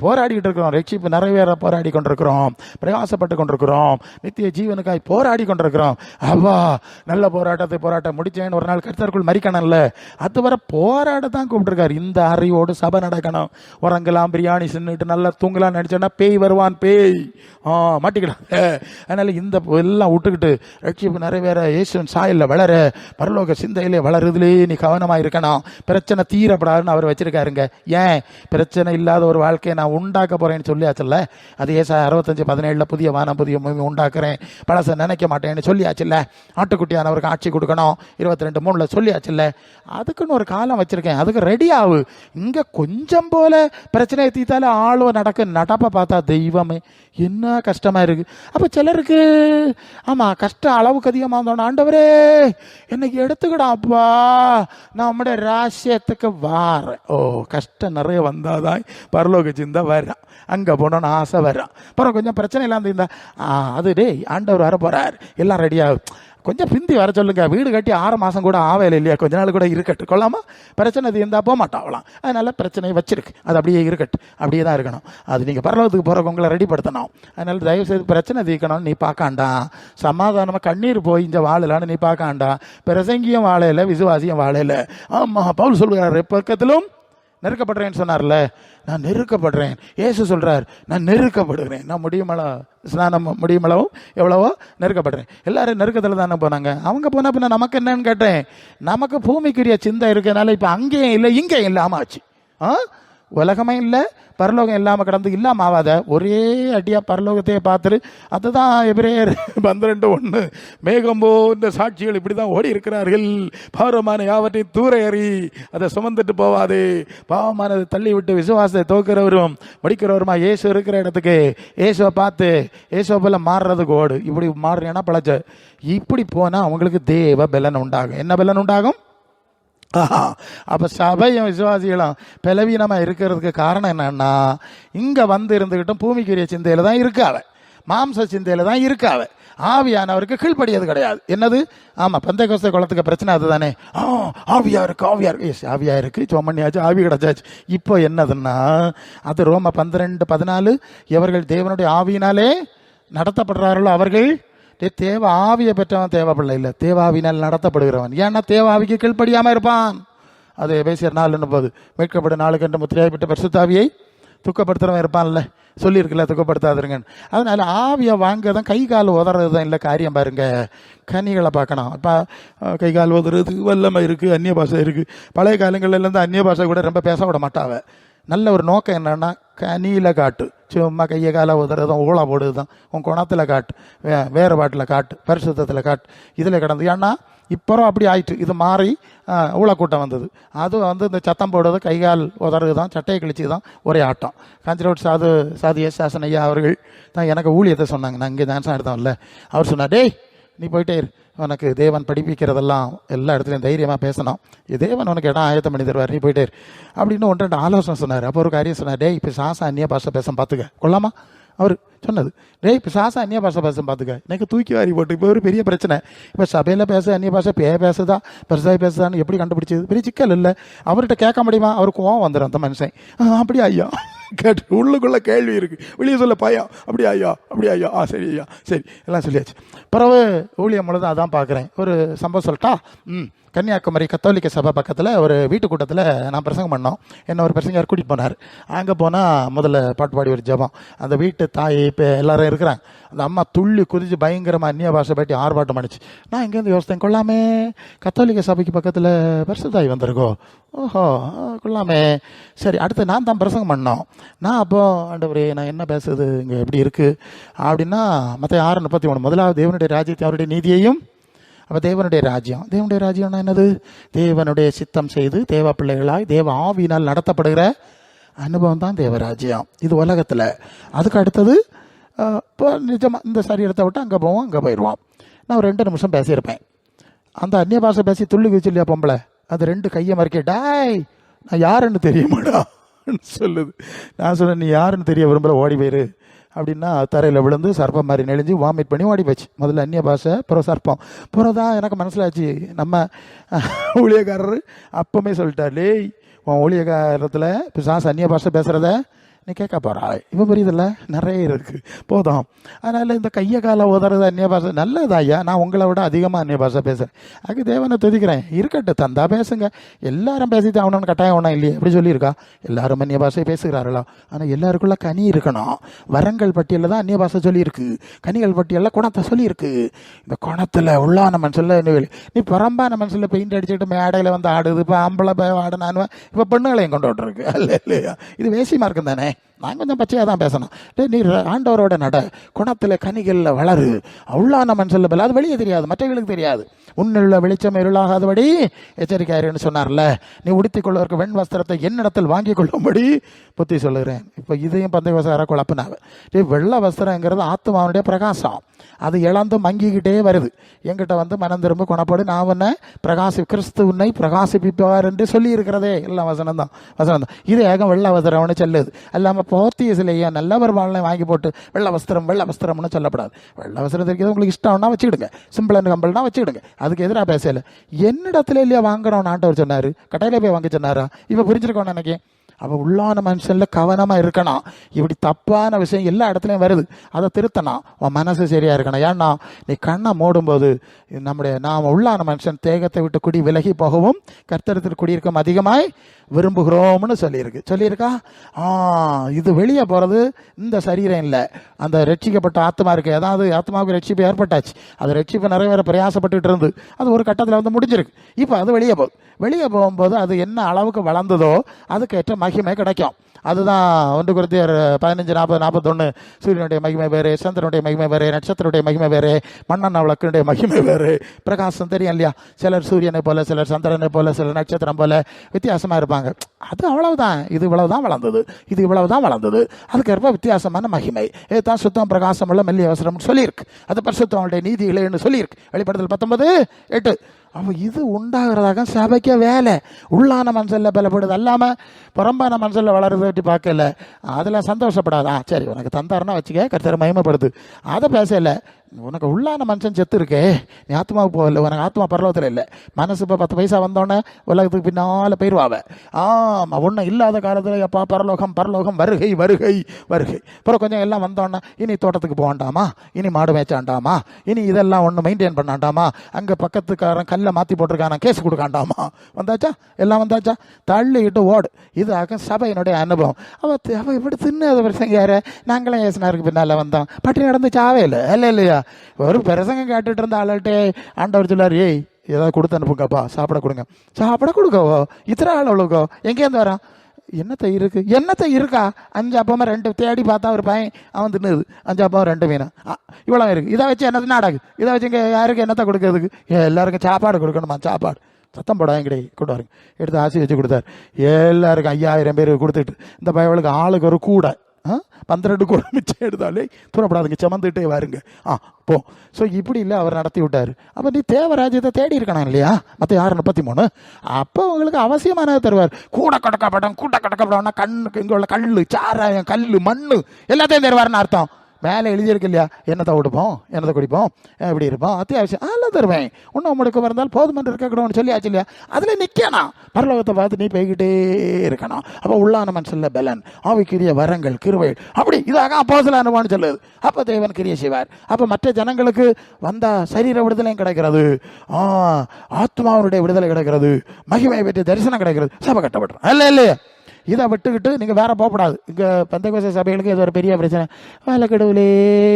போராடிக்கிட்டு இருக்கிறோம், ரட்சிப்பு நிறைவேற போராடி கொண்டிருக்கிறோம், பிரயாசப்பட்டு கொண்டிருக்கிறோம், நித்திய ஜீவனுக்காய் போராடி கொண்டிருக்கிறோம். அவ்வா நல்ல போராட்டம் முடிச்சேன்னு ஒரு நாள் கர்த்தருக்குள் மறிக்கணும்ல, அது வர போராட தான் கூப்பிட்டுருக்காரு. இந்த அறிவோடு சபை நடக்கணும். உறங்கலாம், பிரியாணி சின்னுட்டு நல்லா தூங்கலாம் நினைச்சோன்னா பேய் வருவான், பேய் மாட்டிக்கிடாங்க. அதனால இந்த எல்லாம் விட்டுக்கிட்டு ரட்சிப்பு நிறைவேற, இயேசுவின் சாயலில் வளர, பரலோக சிந்தையிலே வளருதுலே நீ கவனமாக இருக்கணும். பிரச்சனை தீரப்படாதுன்னு அவர் வச்சிருக்காருங்க. ஏன்? பிரச்சனை இல்லாத ஒரு வாழ்க்கையை நான் உண்டாக்க போறேன்னு சொல்லியாச்சுல்ல. அது ஏசாயா 65:17 புதிய வானம் புதிய பூமி உண்டாக்குறேன், பழச நினைக்க மாட்டேன்னு சொல்லியாச்சுல்ல. ஆட்டுக்குட்டியானவருக்கு ஆட்சி கொடுக்கணும் 22:3 சொல்லியாச்சுல்ல. அதுக்குன்னு ஒரு காலம் வச்சிருக்கேன், அதுக்கு ரெடி ஆகு. இங்க கொஞ்சம் போல பிரச்சனையை தீத்தால ஆளுவ நடப்ப பார்த்தா தெய்வமே என்ன கஷ்டமா இருக்கு. அப்ப சிலருக்கு ஆமா கஷ்டம் அளவுக்கு அதிகமாக இருந்தோம், ஆண்டவரே என்னைக்கு எடுத்துக்கிடாப்பா, நம்முடைய ராசியத்துக்கு வார கஷ்டம் நிறைய வந்தாதான் பரலோக சிந்தை வர்றான், அங்கே போனோன்னு ஆசை வர்றான். அப்புறம் கொஞ்சம் பிரச்சனை இல்லாமல் இருந்தா அது டே ஆண்டவர் வர போறார், எல்லாம் ரெடியாகும், கொஞ்சம் பிந்தி வர சொல்லுங்க. வீடு கட்டி 6 மாதம் கூட ஆவேல இல்லையா, கொஞ்ச நாள் கூட இருக்கட்டு கொள்ளாமா. பிரச்சனை இருந்தால் போக மாட்டாங்களாம். அதனால பிரச்சனையை வச்சிருக்கு, அது அப்படியே இருக்கட்டு, அப்படியே தான் இருக்கணும். அது நீங்கள் பரலோகத்துக்கு போகிறவங்க உங்களை ரெடி படுத்தணும். அதனால தயவுசெய்து பிரச்சனை தீர்க்கணும்னு நீ பார்க்காண்டா, சமாதானமாக கண்ணீர் போய் இங்கே வாழலான்னு நீ பார்க்காண்டா. பிரசங்கியும் வாழையில, விசுவாசியும் வாழையில. ஆமாம், பவுல் சொல்கிறார், பக்கத்திலும் நெருக்கப்படுறேன்னு சொன்னார்ல, நான் நெருக்கப்படுறேன். இயேசு சொல்றார், நான் நெருக்கப்படுகிறேன். நான் ஸ்நானம் முடியுமளவும் எவ்வளவோ நெருக்கப்படுறேன். எல்லாரும் நெருக்கத்தில் தானே போனாங்க. அவங்க போன பின்ன நமக்கு என்னன்னு கேட்டேன். நமக்கு பூமிக்குரிய சிந்தை இருக்கனால இப்போ அங்கேயும் இல்லை இங்கேயும் இல்லாமல் ஆச்சு. உலகமே இல்லை, பரலோகம் இல்லாமல் கிடந்து இல்லாமல் ஆகாத ஒரே அடியாக பரலோகத்தையே பார்த்துரு. அதுதான் எபிரேயர் 12:1, மேகம்போ இந்த சாட்சிகள் இப்படி தான் ஓடி இருக்கிறார்கள். பாவமான யாவற்றையும் தூர எறி, அதை சுமந்துட்டு போவாதே. பாவமானதை தள்ளி விட்டு விசுவாசத்தை தோக்கிறவரும் முடிக்கிறவருமா இயேசு இருக்கிற இடத்துக்கு இயேசுவை பார்த்து இயேசுவை போல மாறுறதுக்கு ஓடு. இப்படி மாறுறேன்னா பழச்ச. இப்படி போனால் அவங்களுக்கு தேவ பலன் உண்டாகும். என்ன பலன் உண்டாகும்? அப்போ சபையும் விசுவாசிகளும் பலவீனமாக இருக்கிறதுக்கு காரணம் என்னன்னா, இங்கே வந்து இருந்துக்கிட்டும் பூமிக்குரிய சிந்தையில் தான் இருக்காவ, மாம்ச சிந்தையில் தான் இருக்காவ. ஆவியானவருக்கு கீழ்ப்படியது கிடையாது. என்னது? ஆமாம், பெந்தைக்கோஸ்தே குளத்துக்கு பிரச்சனை அதுதானே. ஆவியா இருக்கு. எஸ், ஆவியா இருக்கு, சொம்மண்ணியாச்சு, ஆவி கிடச்சாச்சு. இப்போ என்னதுன்னா, அது ரோம 12:14, எவர்கள் தேவனுடைய ஆவியினாலே நடத்தப்படுறார்களோ அவர்கள் தேவ ஆவியை பெற்றவன் தேவ பிள்ளை இல்லை, தேவாவினால் நடத்தப்படுகிறவன். ஏன்னா தேவாவிக்கு கீழ்ப்படியாமல் இருப்பான். அது எபேசியர் 4:30, மீட்கப்படும் நாளுக்கு என்று முத்திரையாய் பெற்ற பரிசுத்தாவியை துக்கப்படுத்துறவன் இருப்பான்ல, சொல்லியிருக்குல்ல துக்கப்படுத்தாதுருங்கன்னு. அதனால ஆவியை வாங்க தான் கை கால் உதறது தான் இல்லை காரியம். பாருங்க, கனிகளை பார்க்கணும். இப்போ கை கால் உதறது வல்லமை இருக்குது, அந்நிய பாஷை இருக்குது. பழைய காலங்கள்லேருந்து அந்நிய பாஷை கூட ரொம்ப பேச விட மாட்டாவ. நல்ல ஒரு நோக்கம் என்னன்னா, கனியில் காட்டு. சும்மா கையை காலை உதறதும் ஊழா போடுது தான். உன் குணத்தில் காட்டு, வேறு பாட்டில் காட்டு, பரிசுத்தத்தில் காட்டு, இதில் கிடந்து. ஏன்னா இப்போ அப்படி ஆயிட்டு, இது மாறி ஊழக்கூட்டம் வந்தது. அது வந்து இந்த சத்தம் போடுறது, கைகால் உதறது தான், சட்டையை கிழிச்சு தான் ஒரே ஆட்டம். காஞ்சிரோட் சாதி சாசன் ஐயா அவர்கள் தான் எனக்கு ஊழியத்தை சொன்னாங்க. நான் இங்கே டான்ஸ் எடுத்தோம்ல, அவர் சொன்னார், டேய் நீ போயிட்டே இரு, உனக்கு தேவன் படிப்பிக்கிறதெல்லாம் எல்லா இடத்துலையும் தைரியமாக பேசணும், தேவன் உனக்கு இடம் ஆயத்தம் பண்ணி தருவார், நீ போயிட்டே இரு அப்படின்னு 1-2 ஆலோசனை சொன்னார். அப்போ ஒரு காரியம் சொன்னார், டேய் இப்போ சாசா அந்நிய பாஷை பேச பார்த்துக்க. கொள்ளாமா அவர் சொன்னது, டேய் இப்போ சாசா அந்நிய பாஷை பேச பார்த்துக்க. எனக்கு தூக்கி வாரி போட்டு இப்போ ஒரு பெரிய பிரச்சனை. இப்போ சபையில் பேச அந்நிய பாஷை பேசுதா பெருசாக பேசுதான்னு எப்படி கண்டுபிடிச்சது? பெரிய சிக்கல் இல்லை. அவர்கிட்ட கேட்க முடியுமா? அவருக்கு கோவம் வந்துடும் அந்த மனுஷன். அப்படி ஐயா கேட்டு உள்ளுக்குள்ள கேள்வி இருக்கு, வெளியே சொல்ல பயம். அப்படி ஐயா சரி ஐயா சரி எல்லாம் சொல்லியாச்சு. பிறகு ஊழியம் முழுது அதான் பார்க்குறேன். ஒரு சம்பவம் சொல்லிட்டா, கன்னியாகுமரி கத்தோலிக்க சபை பக்கத்தில் ஒரு வீட்டு கூட்டத்தில் நான் பிரசங்கம் பண்ணோம். என்ன ஒரு பிரசங்கர் கூட்டிகிட்டு போனார். அங்கே போனால் முதல்ல பாட்டு பாடி ஒரு ஜபம். அந்த வீட்டு தாய் இப்போ எல்லாரும் இருக்கிறாங்க. அந்த அம்மா துள்ளி குதிச்சு பயங்கரமாக அந்நிய பாஷை பாட்டி ஆர்ப்பாட்டம் பண்ணிச்சு. நான் இங்கேருந்து யோசித்தேன், கொள்ளாமே கத்தோலிக்க சபைக்கு பக்கத்தில் பரிசுத்தாய் வந்திருக்கோ, ஓஹோ கொள்ளாமே. சரி, அடுத்து நான் தான் பிரசங்கம் பண்ணோம். நான் அப்போ ஆண்டவரே நான் என்ன பேசுறது இங்கே எப்படி இருக்குது அப்படின்னா, மற்ற 6:33 முதலாவது தேவனுடைய ராஜ்யத்தை அவருடைய நீதியையும். அப்போ தேவனுடைய ராஜ்யம்னா என்னது? தேவனுடைய சித்தம் செய்து தேவ பிள்ளைகளாய் தேவ ஆவியினால் நடத்தப்படுகிற அனுபவம் தான் தேவராஜ்யம். இது உலகத்தில். அதுக்கு அடுத்தது இப்போ நிஜமாக இந்த சரீரத்தை விட்டு அங்கே போவோம், அங்கே போயிடுவோம். நான் ஒரு 2 நிமிஷம் பேசியிருப்பேன். அந்த அந்நிய பாஷை பேசி துள்ளி குதிச்சு இல்லையா பொம்பளை, அது 2 கையை மறைக்க, டாய் நான் யாருன்னு தெரியுமாடா சொல்லுது. நான் சொன்னேன், நீ யாருன்னு தெரிய விரும்பல, ஓடி போயிரு அப்படின்னா தரையில் விழுந்து சர்ப்பம் மாதிரி நெளிஞ்சு வாமிட் பண்ணி ஓடி போச்சு. முதல்ல அந்நிய பாஷை, அப்புறம் சர்ப்பம். அப்புறம் தான் எனக்கு மனசிலாச்சு, நம்ம ஊழியக்காரர் அப்பவுமே சொல்லிட்டார், லேய் உன் ஊழியக்காரத்தில் பிசாசு அந்நிய பாஷை பேசுகிறத நீ கேட்க போகிறா. இப்போ புரியுதில்ல, நிறைய இருக்குது போதும். அதனால் இந்த கையை காலை உதறது அந்நிய பாஷை நல்லதா ஐயா, நான் உங்களை விட அதிகமாக அந்நிய பாஷை பேசுகிறேன், அதுக்கு தேவனை துதிக்கிறேன். இருக்கட்டும், தந்தா பேசுங்க. எல்லாரும் பேசிட்டு அவனு கட்டாயம் ஒன்றும் இல்லையே எப்படி சொல்லியிருக்கா? எல்லாரும் அந்நிய பாஷை பேசுகிறார்களா? ஆனால் எல்லாருக்குள்ள கனி இருக்கணும். வரங்கள் பட்டியலில் தான் அந்நிய பாஷை சொல்லியிருக்கு, கனிகள் பட்டியலில் குணத்தை சொல்லியிருக்கு. இந்த குணத்தில் உள்ளான மனசில் நீ புறம்பான மனசில் பெயிண்ட் அடிச்சுட்டு மேடையில் வந்து ஆடுது. இப்போ ஆம்பளை ஆடுனான்னு இப்போ பெண்ணுகளையும் கொண்டு விட்டுருக்கு அல்ல இல்லையா? இது வேசி மார்க்கம் தானே. நான் கொஞ்சம் பச்சையாக தான் பேசணும். நீ ஆண்டவரோட நட, குணத்தில் கனிகளில் வளரு, உள்ளான மனசில் பல, அது வெளியே தெரியாது, மற்றவர்களுக்கு தெரியாது. உன்னுள்ள வெளிச்சம் இருளாகாதபடி எச்சரிக்கையாருன்னு சொன்னார்ல. நீ உடுத்திக் கொள்வதற்கு வெண் வஸ்திரத்தை என்னிடத்தில் வாங்கி கொள்ளும்படி புத்தி சொல்லுகிறேன். இப்போ இதையும் பந்தயவசார குழப்பினாங்க. வெள்ளை வஸ்திரங்கிறது ஆத்மாவுடைய பிரகாசம், அது இழந்து மங்கிக்கிட்டே வருது. என்கிட்ட வந்து மனம் திரும்ப குணப்படு, நான் உன்னை கிறிஸ்து உன்னை பிரகாசிப்பிப்பார் என்று சொல்லி இருக்கிறதே எல்லாம் வசனம் தான். இது ஏகம் வெள்ளை வஸ்திரம்னு சொல்லுது. அல்லாமல் போத்திய சிலையா நல்ல ஒரு வாழ்னை வாங்கி போட்டு வெள்ளை வஸ்திரம்னு சொல்லப்படாது. வெள்ளை வஸ்திரம் தெரியாது, உங்களுக்கு இஷ்டம்னா வச்சுக்கிடுங்க, சிம்பிள் கம்பல்னா வச்சுக்கிடுங்க, அதுக்கு எதிராக பேசல. என்னிடத்துல இல்லையா வாங்குறோம் ஆண்டவர் சொன்னார், கடையில் போய் வாங்க சொன்னாரா? இப்போ புரிஞ்சிருக்கோன்னு நினைக்கிறேன். அவள் உள்ளான மனுஷனில் கவனமாக இருக்கணும். இப்படி தப்பான விஷயம் எல்லா இடத்துலையும் வருது, அதை திருத்தணும். உன் மனசு சரியாக இருக்கணும். ஏன்னா நீ கண்ணை மூடும்போது நாம் உள்ளான மனுஷன் தேகத்தை விட்டு குடி விலகி போகவும் கர்த்தரத்தில் குடியிருக்கும் அதிகமாய் விரும்புகிறோம்னு சொல்லியிருக்கா. இது வெளியே போகிறது இந்த சரீரம் இல்லை, அந்த ரட்சிக்கப்பட்ட ஆத்மா இருக்குது. அதாவது ஆத்மாவுக்கு ரட்சிப்பு ஏற்பட்டாச்சு, அது ரட்சிப்பு நிறைவேற பிரயாசப்பட்டுட்டு இருந்து அது ஒரு கட்டத்தில் வந்து முடிஞ்சிருக்கு. இப்போ அது வெளியே போகுது. வெளியே போகும்போது அது என்ன அளவுக்கு வளர்ந்ததோ அதுக்கேற்ற மகிமை கிடைக்கும். அதுதான் 1 Corinthians 15:40-41 சூரியனுடைய மகிமை வேறு, சந்திரனுடைய மகிமை வேறு, நட்சத்திரனுடைய மகிமை வேறு, மண்ணெண்ணெய் விளக்கினுடைய மகிமை வேறு. பிரகாசம் தெரியும் இல்லையா? சிலர் சூரியனை போல, சிலர் சந்திரனை போல, சிலர் நட்சத்திரம் போல வித்தியாசமாக இருப்பாங்க. அது அவ்வளவுதான். இது இவ்வளவுதான் வளர்ந்தது, இது இவ்வளவுதான் வளர்ந்தது. அதுக்கேற்ப வித்தியாசமான மகிமை. இதுதான் சுத்தம் பிரகாசம் உள்ள மெல்லிய அவசரம் சொல்லியிருக்கு. அது பரிசுத்தவனுடைய நீதிகளேன்னு சொல்லியிருக்கு வெளிப்படுத்தல் 19:8. அப்போ இது உண்டாகிறதாக சபைக்க வேலை. உள்ளான மனசில் பலப்படுது அல்லாமல் புறம்பான மனசில் வளருது பற்றி பார்க்கல. அதில் சந்தோஷப்படாதா? சரி, உனக்கு தந்தாருன்னா வச்சுக்க, கர்த்தரை மகிமைப்படுது, அதை பேசலை. உனக்கு உள்ளான மனுஷன் செத்து இருக்கே, நீ ஆத்மாவுக்கு போகல, உனக்கு ஆத்மா பரலோகத்தில் இல்லை. மனசு இப்போ 10 பைசா வந்தோடனே உலகத்துக்கு பின்னால் போயிடுவாவ. ஒன்றும் இல்லாத காலத்தில் எப்பா பரலோகம் பரலோகம் வருகை வருகை வருகை. அப்புறம் கொஞ்சம் எல்லாம் வந்தோடனே இனி தோட்டத்துக்கு போகண்டாமா, இனி மாடு மேய்ச்சாண்டாமா, இனி இதெல்லாம் ஒன்று மெயின்டைன் பண்ணாண்டாமா, அங்கே பக்கத்துக்காரன் கல்லை மாற்றி போட்டிருக்கான கேஸ் கொடுக்காண்டாமா. வந்தாச்சா? எல்லாம் வந்தாச்சா? தள்ளிக்கிட்டு ஓடு. இது சபையினுடைய அனுபவம். அவள் இப்படி தின்னு அதை பிரசங்க யார நாங்களே ஏசினாருக்கு பின்னால் வந்தோம். பட்டி நடந்து சாவே இல்லை இல்லையா? ஒரு பிரசங்கம் கேட்டுட்டு இருந்த ஆள்கிட்ட ஆண்டவர் சொல்லார், ஏய் ஏதாவது கொடுத்து அனுப்புங்கப்பா, சாப்பிட கொடுங்க. சாப்பிட கொடுக்கவோ? இத்தனை ஆள் அவ்வளோக்கோ எங்கேருந்து வரான்? என்னத்தை இருக்கா? 5 அப்பமா 2 தேடி பார்த்தா ஒரு பையன் அவன் தின்னுது. 5 அப்பம் 2 மீனா இவ்வளோ இருக்குது. இதை வச்சு என்னது நாடாகு? இதை வச்சு இங்கே யாருக்கு என்னத்தை கொடுக்கறதுக்கு? எல்லாருக்கும் சாப்பாடு கொடுக்கணுமா? சாப்பாடு சத்தம் போட எங்கடே கொண்டு வாருங்க. எடுத்து ஆசி வச்சு கொடுத்தாரு. எல்லாருக்கும் 5000 பேர் கொடுத்துட்டு இந்த பயவளுக்கு ஆளுக்கு ஒரு கூட 12 கூட மிச்சம் எடுத்தாலே தூரப்படாதுங்க, சமந்துட்டே வாருங்க. போ. ஸோ இப்படி இல்லை, அவர் நடத்தி விட்டார். அப்போ நீ தேவராஜ்யத்தை தேடி இருக்கணும் இல்லையா? மற்ற 6:33 அப்போ உங்களுக்கு அவசியமானதை தருவார். கூட கடக்கப்படம்னா கண்ணுக்கு இங்கே உள்ள கல், சாராயம், கல், மண் எல்லாத்தையும் தருவார்னு அர்த்தம். மேலே எழுதியிருக்கு இல்லையா? என்னத்தை கொடுப்போம், என்னத்தை குடிப்போம், எப்படி இருப்போம், அத்தியாவசியம் அதெல்லாம் தருவேன். ஒன்றும் உங்களுக்கு இருந்தால் போதுமென்று இருக்கக்கூடாதுன்னு சொல்லியாச்சு இல்லையா? அதில் நிற்கணும். பரலோகத்தை பார்த்து நீ போய்கிட்டே இருக்கணும். அப்போ உள்ளான மனசில் பலன், ஆவிக்குரிய வரங்கள், கிருபை, அப்படி இதாக அப்போஸ்தல அனுபவம்னு சொல்லுது. அப்போ தேவன் கிரியை செய்வார். அப்போ மற்ற ஜனங்களுக்கு வந்தால் சரீர விடுதலையும் கிடைக்கிறது, ஆத்மாவுடைய விடுதலை கிடைக்கிறது, மகிமை பெற்ற தரிசனம் கிடைக்கிறது, சபை கட்டப்படுறோம். இல்லையா? இதை விட்டுக்கிட்டு நீங்கள் வேற போகக்கூடாது. இங்கே பெந்தகோஸ்தே சபைகளுக்கு இது ஒரு பெரிய பிரச்சனை, வேலை கெடுவிலே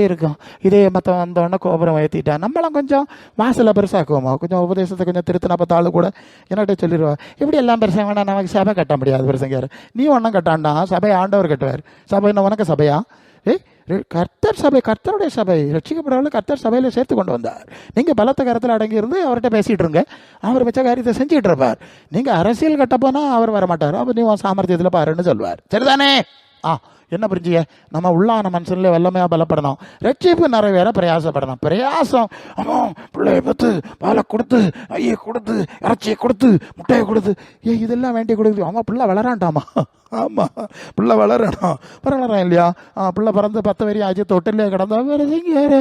இருக்கும். இதே மற்ற வந்தோடனே கோபுரம் ஏற்றிட்டா நம்மளாம் கொஞ்சம் வாசலை பெருசாக்குவோமா, கொஞ்சம் உபதேசத்தை கொஞ்சம் திருத்தினா பார்த்தாலும் கூட என்னட்ட சொல்லிடுவா, இப்படி எல்லாம் பெருசாக வேணா நமக்கு சபை கட்ட முடியாது. பெருசங்கார் நீ ஒன்றும் கட்டாண்டா, சபையை ஆண்டவர் கட்டுவார். சபை என்ன உனக்கு சபையா? கர்த்தர் சபை, கர்த்தருடைய சபை, ரட்சிக்கப்படவர்கள் கர்த்தர் சபையில் சேர்த்து கொண்டு வந்தார். நீங்கள் பலத்த கருத்தில் அடங்கி இருந்து அவர்கிட்ட பேசிகிட்டு இருங்க, அவர் மிச்ச காரியத்தை செஞ்சுட்டு இருப்பார். நீங்கள் அரசியல் கட்டப்போனா அவர் வரமாட்டார். அப்போ நீ சாமர்த்தியத்தில் பாருன்னு சொல்வார். சரிதானே? என்ன புரிஞ்சிய? நம்ம உள்ளான மனுஷன்ல வல்லமையாக பலப்படணும், ரட்சிப்பு நிறைவேற பிரயாசப்படணும். பிரயாசம் பிள்ளைய பார்த்து பாலை கொடுத்து, ஐயை கொடுத்து, இறைச்சியை கொடுத்து, முட்டையை கொடுத்து, இதெல்லாம் வேண்டி கொடுக்குது. பிள்ளை வளராண்டாமா? ஆமாம், பிள்ளை வளரணும். வளரான் இல்லையா? பிள்ளை பிறந்து 10 வரி ஆச்சு, தொட்டிலே கிடந்தா வேறு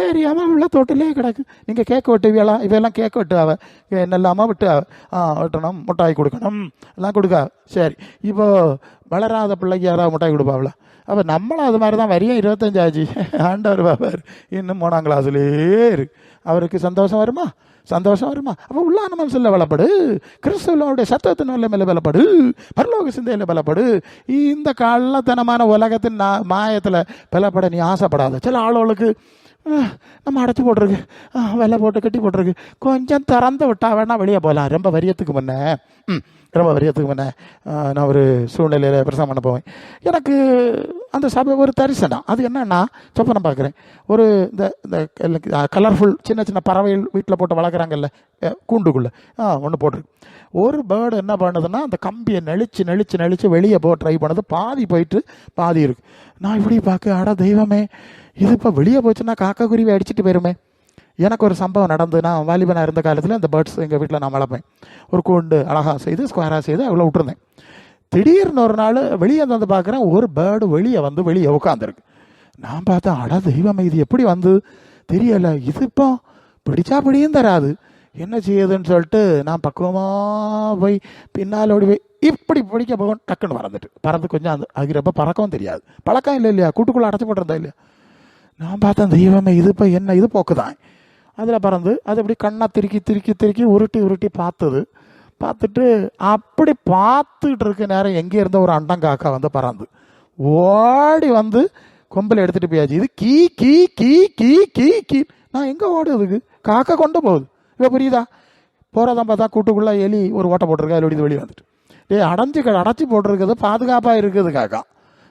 தெரியாமல் பிள்ளை தொட்டிலே கிடக்கு. நீங்கள் கேட்க வெட்டுவியலா? இவையெல்லாம் கேட்க வெட்டுவாவ, என்னெல்லாமா விட்டு வெட்டணும், முட்டாய் கொடுக்கணும், எல்லாம் கொடுக்க. சரி, இப்போ வளராத பிள்ளைக்கு யாராவது முட்டாய் கொடுப்பாவில? அப்போ நம்மளும் அது மாதிரி தான். வரியும் 25 ஆச்சு, ஆண்டவர் பாப்பார் இன்னும் 3ஆம் கிளாஸ்லேயே இருக்கு. அவருக்கு சந்தோஷம் வருமா? அப்போ உள்ளான மனசில் பலப்படு, கிறிஸ்துவனுடைய சத்தத்தின் மேலே பலப்படு, பரலோக சிந்தையில் பலப்படு. இந்த கள்ளத்தனமான உலகத்தின் மாயத்தில் பலப்பட நீ ஆசைப்படாத. சில ஆளுகளுக்கு நம்ம அடைச்சி போட்டிருக்கு, வெள்ளை போட்டு கட்டி போட்டிருக்கு, கொஞ்சம் திறந்து விட்டா வேணா வெளியே போகலாம். ரொம்ப வரியத்துக்கு முன்னே நான் ஒரு சூழ்நிலையில் பிரசங்கம் பண்ண போவேன். எனக்கு அந்த சபை ஒரு தரிசனம். அது என்னன்னா, சொப்பனம் பார்க்குறேன். ஒரு இந்த கலர்ஃபுல் சின்ன சின்ன பறவைகள் வீட்டில் போட்டு வளர்க்குறாங்கல்ல, கூண்டுக்குள்ளே ஒன்று போட்டிருக்கு. ஒரு பேர்டு என்ன பண்ணுதுன்னா, அந்த கம்பியை நெளிச்சு வெளியே போக ட்ரை பண்ணது, பாதி போயிட்டு பாதி இருக்குது. நான் இப்படி பார்க்க, அட தெய்வமே, இது இப்போ வெளியே போச்சுன்னா காக்கா குருவி அடிச்சுட்டு போயிருமே. எனக்கு ஒரு சம்பவம் நடந்து, நான் வாலிபனாக இருந்த காலத்தில் இந்த பேர்ட்ஸ் எங்கள் வீட்டில் நான் வளர்ப்பேன். ஒரு கூண்டு அழகாக செய்து ஸ்கொயராக செய்து அவ்வளோ விட்டுருந்தேன். திடீர்னு ஒரு நாள் வெளியே வந்து பார்க்குறேன், ஒரு பேர்டு வெளியே உட்காந்துருக்கு. நான் பார்த்தேன், அட தெய்வமே, இது எப்படி வந்து தெரியலை. இது இப்போ பிடிச்சா பிடியும் தராது, என்ன செய்யுதுன்னு சொல்லிட்டு நான் பக்குவமாக போய் பின்னால் ஓடி போய் இப்படி பிடிக்க போகும். டக்குன்னு பறந்து கொஞ்சம் அந்த ஆகிறப்ப பறக்கவும் தெரியாது, பழக்கம் இல்லையா, கூட்டுக்குள்ளே அடைச்சி போட்டிருந்தா இல்லையா. நான் பார்த்தேன், தெய்வமே, இது இப்போ என்ன, இது போக்குதான். அதில் பறந்து அது அப்படி கண்ணை திருக்கி உருட்டி பார்த்தது. பார்த்துட்டு அப்படி பார்த்துட்டு இருக்க நேரம் எங்கே இருந்த ஒரு அண்டங்காக்கா வந்து பறந்து ஓடி வந்து கொம்பில் எடுத்துகிட்டு போயாச்சு. இது கீ கீ கீ கீ கீ கீ. நான் எங்கே ஓடுறதுக்கு? காக்கா கொண்டு போகுது. இப்போ புரியுதா? போகிறதான் பார்த்தா கூட்டுக்குள்ளே எலி ஒரு ஓட்டை போட்டிருக்கு, அதில் வெளியே வந்துட்டு அடைச்சி போட்டிருக்குது. பாதுகாப்பாக இருக்குது காக்கா.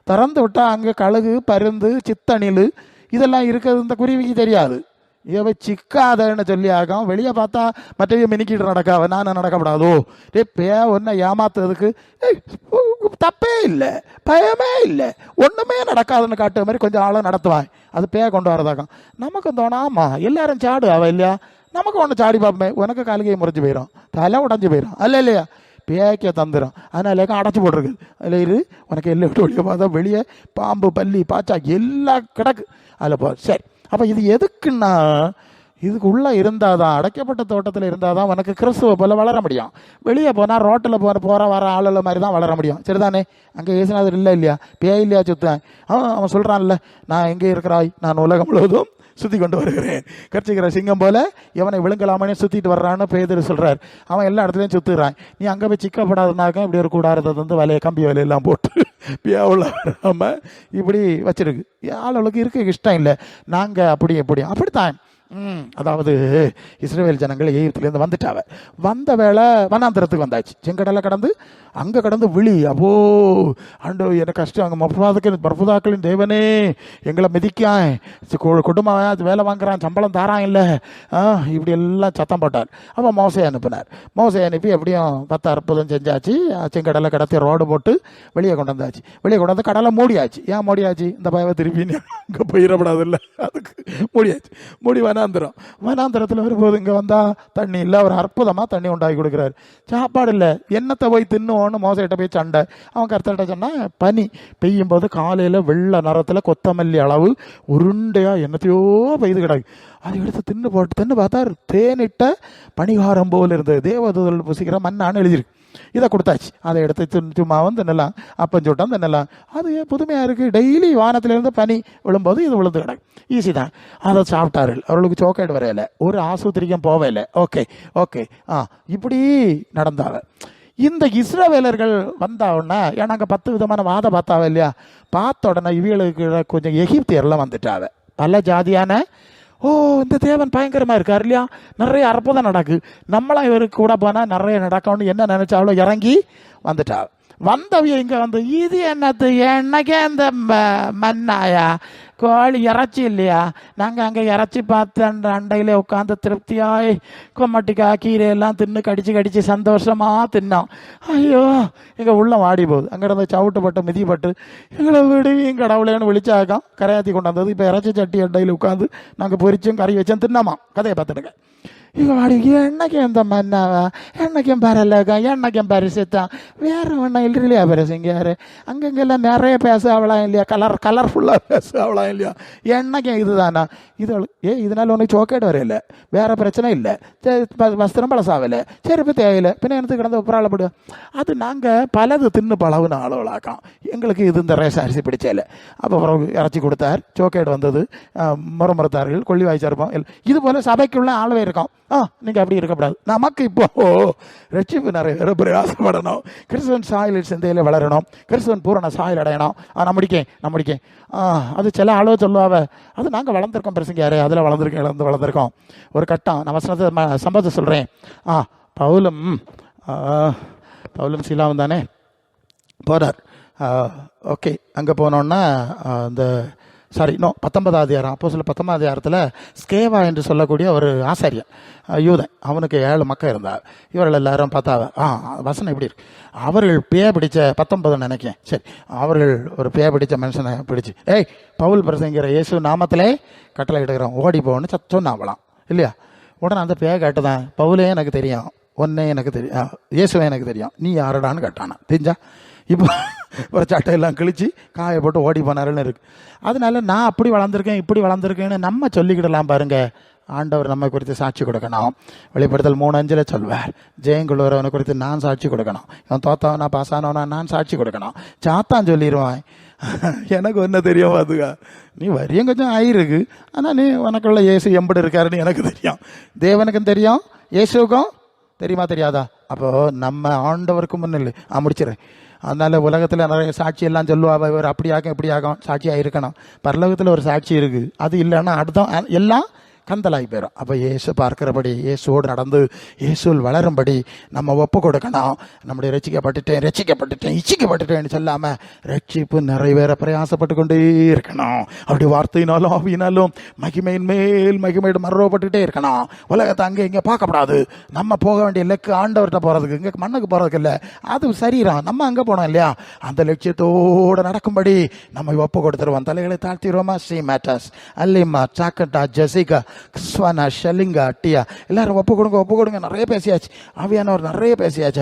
திறந்து விட்டால் அங்கே கழுகு, பருந்து, சித்தணில் இதெல்லாம் இருக்கிறது இந்த குருவிக்கு தெரியாது. இவ சிக்காதன்னு சொல்லி ஆகும். வெளியே பார்த்தா மற்றவங்க மினிக்கிட்டு நடக்காவ, நான் நடக்கப்படாதோ ஒன்றை ஏமாத்துறதுக்கு தப்பே இல்லை, பயமே இல்லை, ஒன்றுமே நடக்காதுன்னு காட்டுற மாதிரி கொஞ்சம் ஆளும் நடத்துவான். அது கொண்டு வரதாக்கும். நமக்கு தோணாமா எல்லாரும் சாடு அவ இல்லையா, நமக்கு ஒன்று சாடி பார்ப்பேன். உனக்கு காலிகையை முறைஞ்சு போயிடும், தலை உடஞ்சி போயிடும், அல்ல இல்லையா? பேக்க தந்துடும். அதனால அடைச்சி போட்டிருக்கு. அதில் இரு உனக்கு எல்லாம் விட்டு வெளியே பார்த்தா வெளியே பாம்பு, பல்லி, பாச்சா எல்லாம் கிடக்கு. அதில் போ. சரி, அப்போ இது எதுக்குன்னா இதுக்கு உள்ளே இருந்தால் தான், அடைக்கப்பட்ட தோட்டத்தில் இருந்தால் தான் உனக்கு கிறிஸ்துவ போல் வளர முடியும். வெளியே போனால் ரோட்டில் போகிற வர ஆளுல மாதிரி தான் வளர முடியும். சரிதானே? அங்கே இயேசுநாதர் இல்லை இல்லையா, பேய் இல்லையா சுத்தேன். அவன் சொல்கிறான்ல, நான் எங்கே இருக்கிறாய், நான் உலகம் முழுவதும் சுற்றி கொண்டு வருகிறேன், கர்ச்சிக்கிற சிங்கம் போல எவனை விழுங்கலாமனே சுற்றிட்டு வர்றான்னு பேதர் சொல்கிறார். அவன் எல்லா இடத்துலையும் சுற்றுறான். நீ அங்கே போய் சிக்கப்படாதுனாக்க இப்படி ஒரு கூடாரத்தை வந்து வலையை, கம்பி வலையெல்லாம் போட்டு பியாவில் வராமல் இப்படி வச்சிருக்கு. ஆளுகளுக்கு இருக்க இஷ்டம் இல்லை. நாங்கள் அப்படித்தான். அதாவது இஸ்ரவேல் ஜனங்கள் எகிப்திலேருந்து வந்துட்டாவ. வந்த வேளை வனாந்திரத்துக்கு வந்தாச்சு. செங்கடலை கடந்து அங்கே கடந்து விழி. அப்போ ஆண்டு எனக்கு கஷ்டம். அங்கே பர்புதாக்களின் தேவனே எங்களை மிதிக்கான், குடும்பம் அது வேலை வாங்குறான், சம்பளம் தாரான் இல்லை, இப்படி எல்லாம் சத்தம் போட்டார். அப்போ மோசையை அனுப்பினார். மோசையை அனுப்பி எப்படியும் 10 அற்புதம் செஞ்சாச்சு. செங்கடலை கடத்தி ரோடு போட்டு வெளியே கொண்டு வந்தாச்சு. வெளியே கொண்டு வந்து கடலை மூடியாச்சு. ஏன் மூடியாச்சு? இந்த பயவை திருப்பி அங்கே போயிடப்படாது இல்லை, அதுக்கு மூடியாச்சு. மூடி வனாந்திரத்தில் வரும்போது இங்கே வந்தால் தண்ணி இல்லை. அவர் அற்புதமாக தண்ணி உண்டாக்கி கொடுக்குறாரு. சாப்பாடு இல்லை, என்னத்தை போய் தின்னுவோன்னு மோசையிட்ட போய் சண்டை. அவன் கருத்தர்கிட்ட சொன்னால் பனி பெய்யும் போது காலையில் வெள்ளை நிறத்தில் கொத்தமல்லி அளவு உருண்டையாக என்னத்தையோ பெய்து கிடக்கு. அதை எடுத்து தின்னு பார்த்தா தேனிட்ட பணிகாரம் போல் இருந்தது. தேவதூதல் புசிக்கிற மண்ணான்னு எழுதியிருக்கு. இதை கொடுத்தாச்சு. அதை எடுத்து சும்மாவும் தின்னலாம், அப்பம் சுட்டம் தின்னலாம். அது புதுமையாக இருக்குது. டெய்லி வானத்திலேருந்து பனி விழும்போது இது விழுந்து கிடக்கு. ஈஸி தான். அதை சாப்பிட்டார்கள். அவர்களுக்கு சோக்கேடு வரையில, ஒரு ஆஸ்பத்திரிக்கும் போவையில்லை. ஓகே இப்படி நடந்தாங்க. இந்த இஸ்ரவேலர்கள் வந்த உடனே, ஏன்னா அங்கே 10 விதமான வாதம் பார்த்தாவ இல்லையா, பார்த்த உடனே இவர்களுக்கு கொஞ்சம் எகிப்தியர்லாம் வந்துட்டாவ. பல ஜாதியான இந்த தேவன் பயங்கரமாக இருக்கார் இல்லையா, நிறைய அற்புதம் நடக்கு, நம்மளாம் இவருக்கு கூட போனால் நிறைய நடக்கும்னு என்ன நினச்சாலும் இறங்கி வந்துட்டா. வந்தவிய இங்கே வந்து இது என்னது, என்னக்கே இந்த மண்ணாயா, கோழி இறைச்சி இல்லையா, நாங்கள் அங்கே இறைச்சி பார்த்து அந்த அண்டையில் உட்காந்து திருப்தியாய் கொம்மட்டிக்காய் கீரையெல்லாம் தின்னு கடிச்சு சந்தோஷமாக தின்னோம். ஐயோ எங்கள் உள்ளம் வாடி போகுது. அங்கே இருந்து சவுட்டுப்பட்டு மிதிப்பட்டு எங்களை விடுவியும் கடவுளேன்னு விழிச்சாக்கம் கரையாற்றி கொண்டு வந்தது. இப்போ இறைச்சி சட்டி அண்டையில் உட்காந்து நாங்கள் பொரிச்சும் கறி வச்சோம் தின்னோமா. கதையை பார்த்துடுங்க. இவங்க வாடி என்னைக்கும் இந்த மண்ணாவா, என்னைக்கும் பரலக்கா, என்னைக்கும் பரிசுத்தான், வேறு ஒன்றும் இல்லையா பரிசுங்காரு. அங்கெங்கெல்லாம் நிறைய பேச அவளாம் இல்லையா, கலர்ஃபுல்லாக பேச அவளாம் இல்லையா, என்னைக்கும் இதுதானா இது. இதனால உனக்கு சோக்கேடு வரையில்லை, வேறு பிரச்சனை இல்லை, வஸ்திரம் பழசாகலை, செருப்பு தேவையில்லை, பின்ன எனக்கு கிடந்து உப்பராளப்படு. அது நாங்கள் பலது தின்னு பழகுன ஆளுகளாக்கம். எங்களுக்கு இது இந்த ரேஷன் அரிசி பிடிச்சல. அப்போ அப்புறம் இறச்சி கொடுத்தார், சோக்கேடு வந்தது, முறமுறத்தார்கள், கொள்ளி வாய்ச்சிருப்போம். இது போல் சபைக்குள்ள ஆளவே இருக்கும். நீங்கள் அப்படி இருக்கக்கூடாது. நமக்கு இப்போ ரட்சிப்பு நிறைய பேர் பிரயாசப்படணும். கிறிஸ்துவன் சாயல் சிந்தையில் வளரணும், கிறிஸ்துவன் பூரண சாயல் அடையணும். நான் முடிக்கேன் அது சில அளவு சொல்லுவாவ. அது நாங்கள் வளர்ந்துருக்கோம் பிரசங்க யாரு, அதில் வளர்ந்துருக்கோம். ஒரு கட்டம் நான் வசனத்தை சம்பவத்தை சொல்கிறேன். பவுலும் சீலாவும் தானே போகிறார். ஓகே, அங்கே போனோன்னா இந்த 19ஆம் அதிகாரம், அப்போ சொல்ல 19ஆம் அதிகாரத்தில் ஸ்கேவா என்று சொல்லக்கூடிய ஒரு ஆசாரியன் யூதன், அவனுக்கு 7 மக்கள் இருந்தார். இவர்கள் எல்லாரும் பார்த்தாவ. வசனம் எப்படி இருக்கு, அவர்கள் பிடிச்ச 19 நினைக்கேன். சரி, அவர்கள் ஒரு பிடிச்ச மனுஷனை பிடிச்சி, பவுல் பிரசங்கிற இயேசு நாமத்திலே கட்டளை எடுக்கிறோம், ஓடி போன்னு சொன்னாவலாம் இல்லையா. உடனே அந்த கேட்டுதான், பவுலே எனக்கு தெரியும், ஒன்னே எனக்கு தெரியும், இயேசுவே எனக்கு தெரியும், நீ யாரடான்னு கேட்டானா. தெரிஞ்சா இப்போ ஒரு சட்டையெல்லாம் கிழிச்சு காய போட்டு ஓடி போனாருன்னு இருக்கு. அதனால நான் அப்படி வளர்ந்துருக்கேன் இப்படி வளர்ந்துருக்கேன்னு நம்ம சொல்லிக்கிடலாம் பாருங்க. ஆண்டவர் நம்ம குறித்து சாட்சி கொடுக்கணும். வெளிப்படுத்தல் 3:5 சொல்வார், ஜெயங்குள்ளவரவனை குறித்து நான் சாட்சி கொடுக்கணும், இவன் தோத்தவனா பாசானவனா நான் சாட்சி கொடுக்கணும். சாத்தான் சொல்லிடுவான், எனக்கு என்ன தெரியும், அதுக்கா நீ வரியும் கொஞ்சம் ஆயிருக்கு, ஆனால் நீ உனக்குள்ள இயேசு எம்படி இருக்காருன்னு எனக்கு தெரியும், தேவனுக்கும் தெரியும், இயேசுக்கும் தெரியுமா தெரியாதா? அப்போ நம்ம ஆண்டவருக்கு முன்னில் முடிச்சிடறேன். அதனால உலகத்தில் நிறைய சாட்சி எல்லாம் சொல்லுவா, இவர் அப்படியாகும் இப்படியாகும், சாட்சியாக இருக்கணும். பரலோகத்தில் ஒரு சாட்சி இருக்குது, அது இல்லைன்னா அடுத்த எல்லாம் கந்தலாகி போயிடும். அப்போ இயேசு பார்க்கிறபடி, இயேசுவோடு நடந்து இயேசுவில் வளரும்படி நம்ம ஒப்பு கொடுக்கணும். நம்முடைய ரட்சிக்கப்பட்டுட்டேன் இச்சிக்கப்பட்டுட்டேன்னு சொல்லாமல் ரட்சிப்பு நிறைவேற பிரயாசப்பட்டு கொண்டே இருக்கணும். அப்படி வார்த்தையினாலும் ஆவியினாலும் மகிமையின் மேல் மகிமையோடு மறுபட்டுட்டே இருக்கணும். உலகத்தை அங்கே இங்கே பார்க்கப்படாது. நம்ம போக வேண்டிய லெக்கு ஆண்டவர்கிட்ட போகிறதுக்கு, இங்கே மண்ணுக்கு போகிறதுக்கு இல்லை, அது சரீரம். நம்ம அங்கே போனோம் இல்லையா, அந்த லட்சியத்தோடு நடக்கும்படி நம்ம ஒப்பு கொடுத்துருவோம். தலைகளை தாழ்த்திடுவோமா? சி மேட்டர்ஸ் அல்லிமா சாக்கட்டா ஜெசிகா ஸ்வனா ஷலிங்கா டியா எல்லாரும் ஒப்பு கொடுங்க. நிறைய பேசியாச்சு, ஆவியானவர் நிறைய பேசியாச்சு.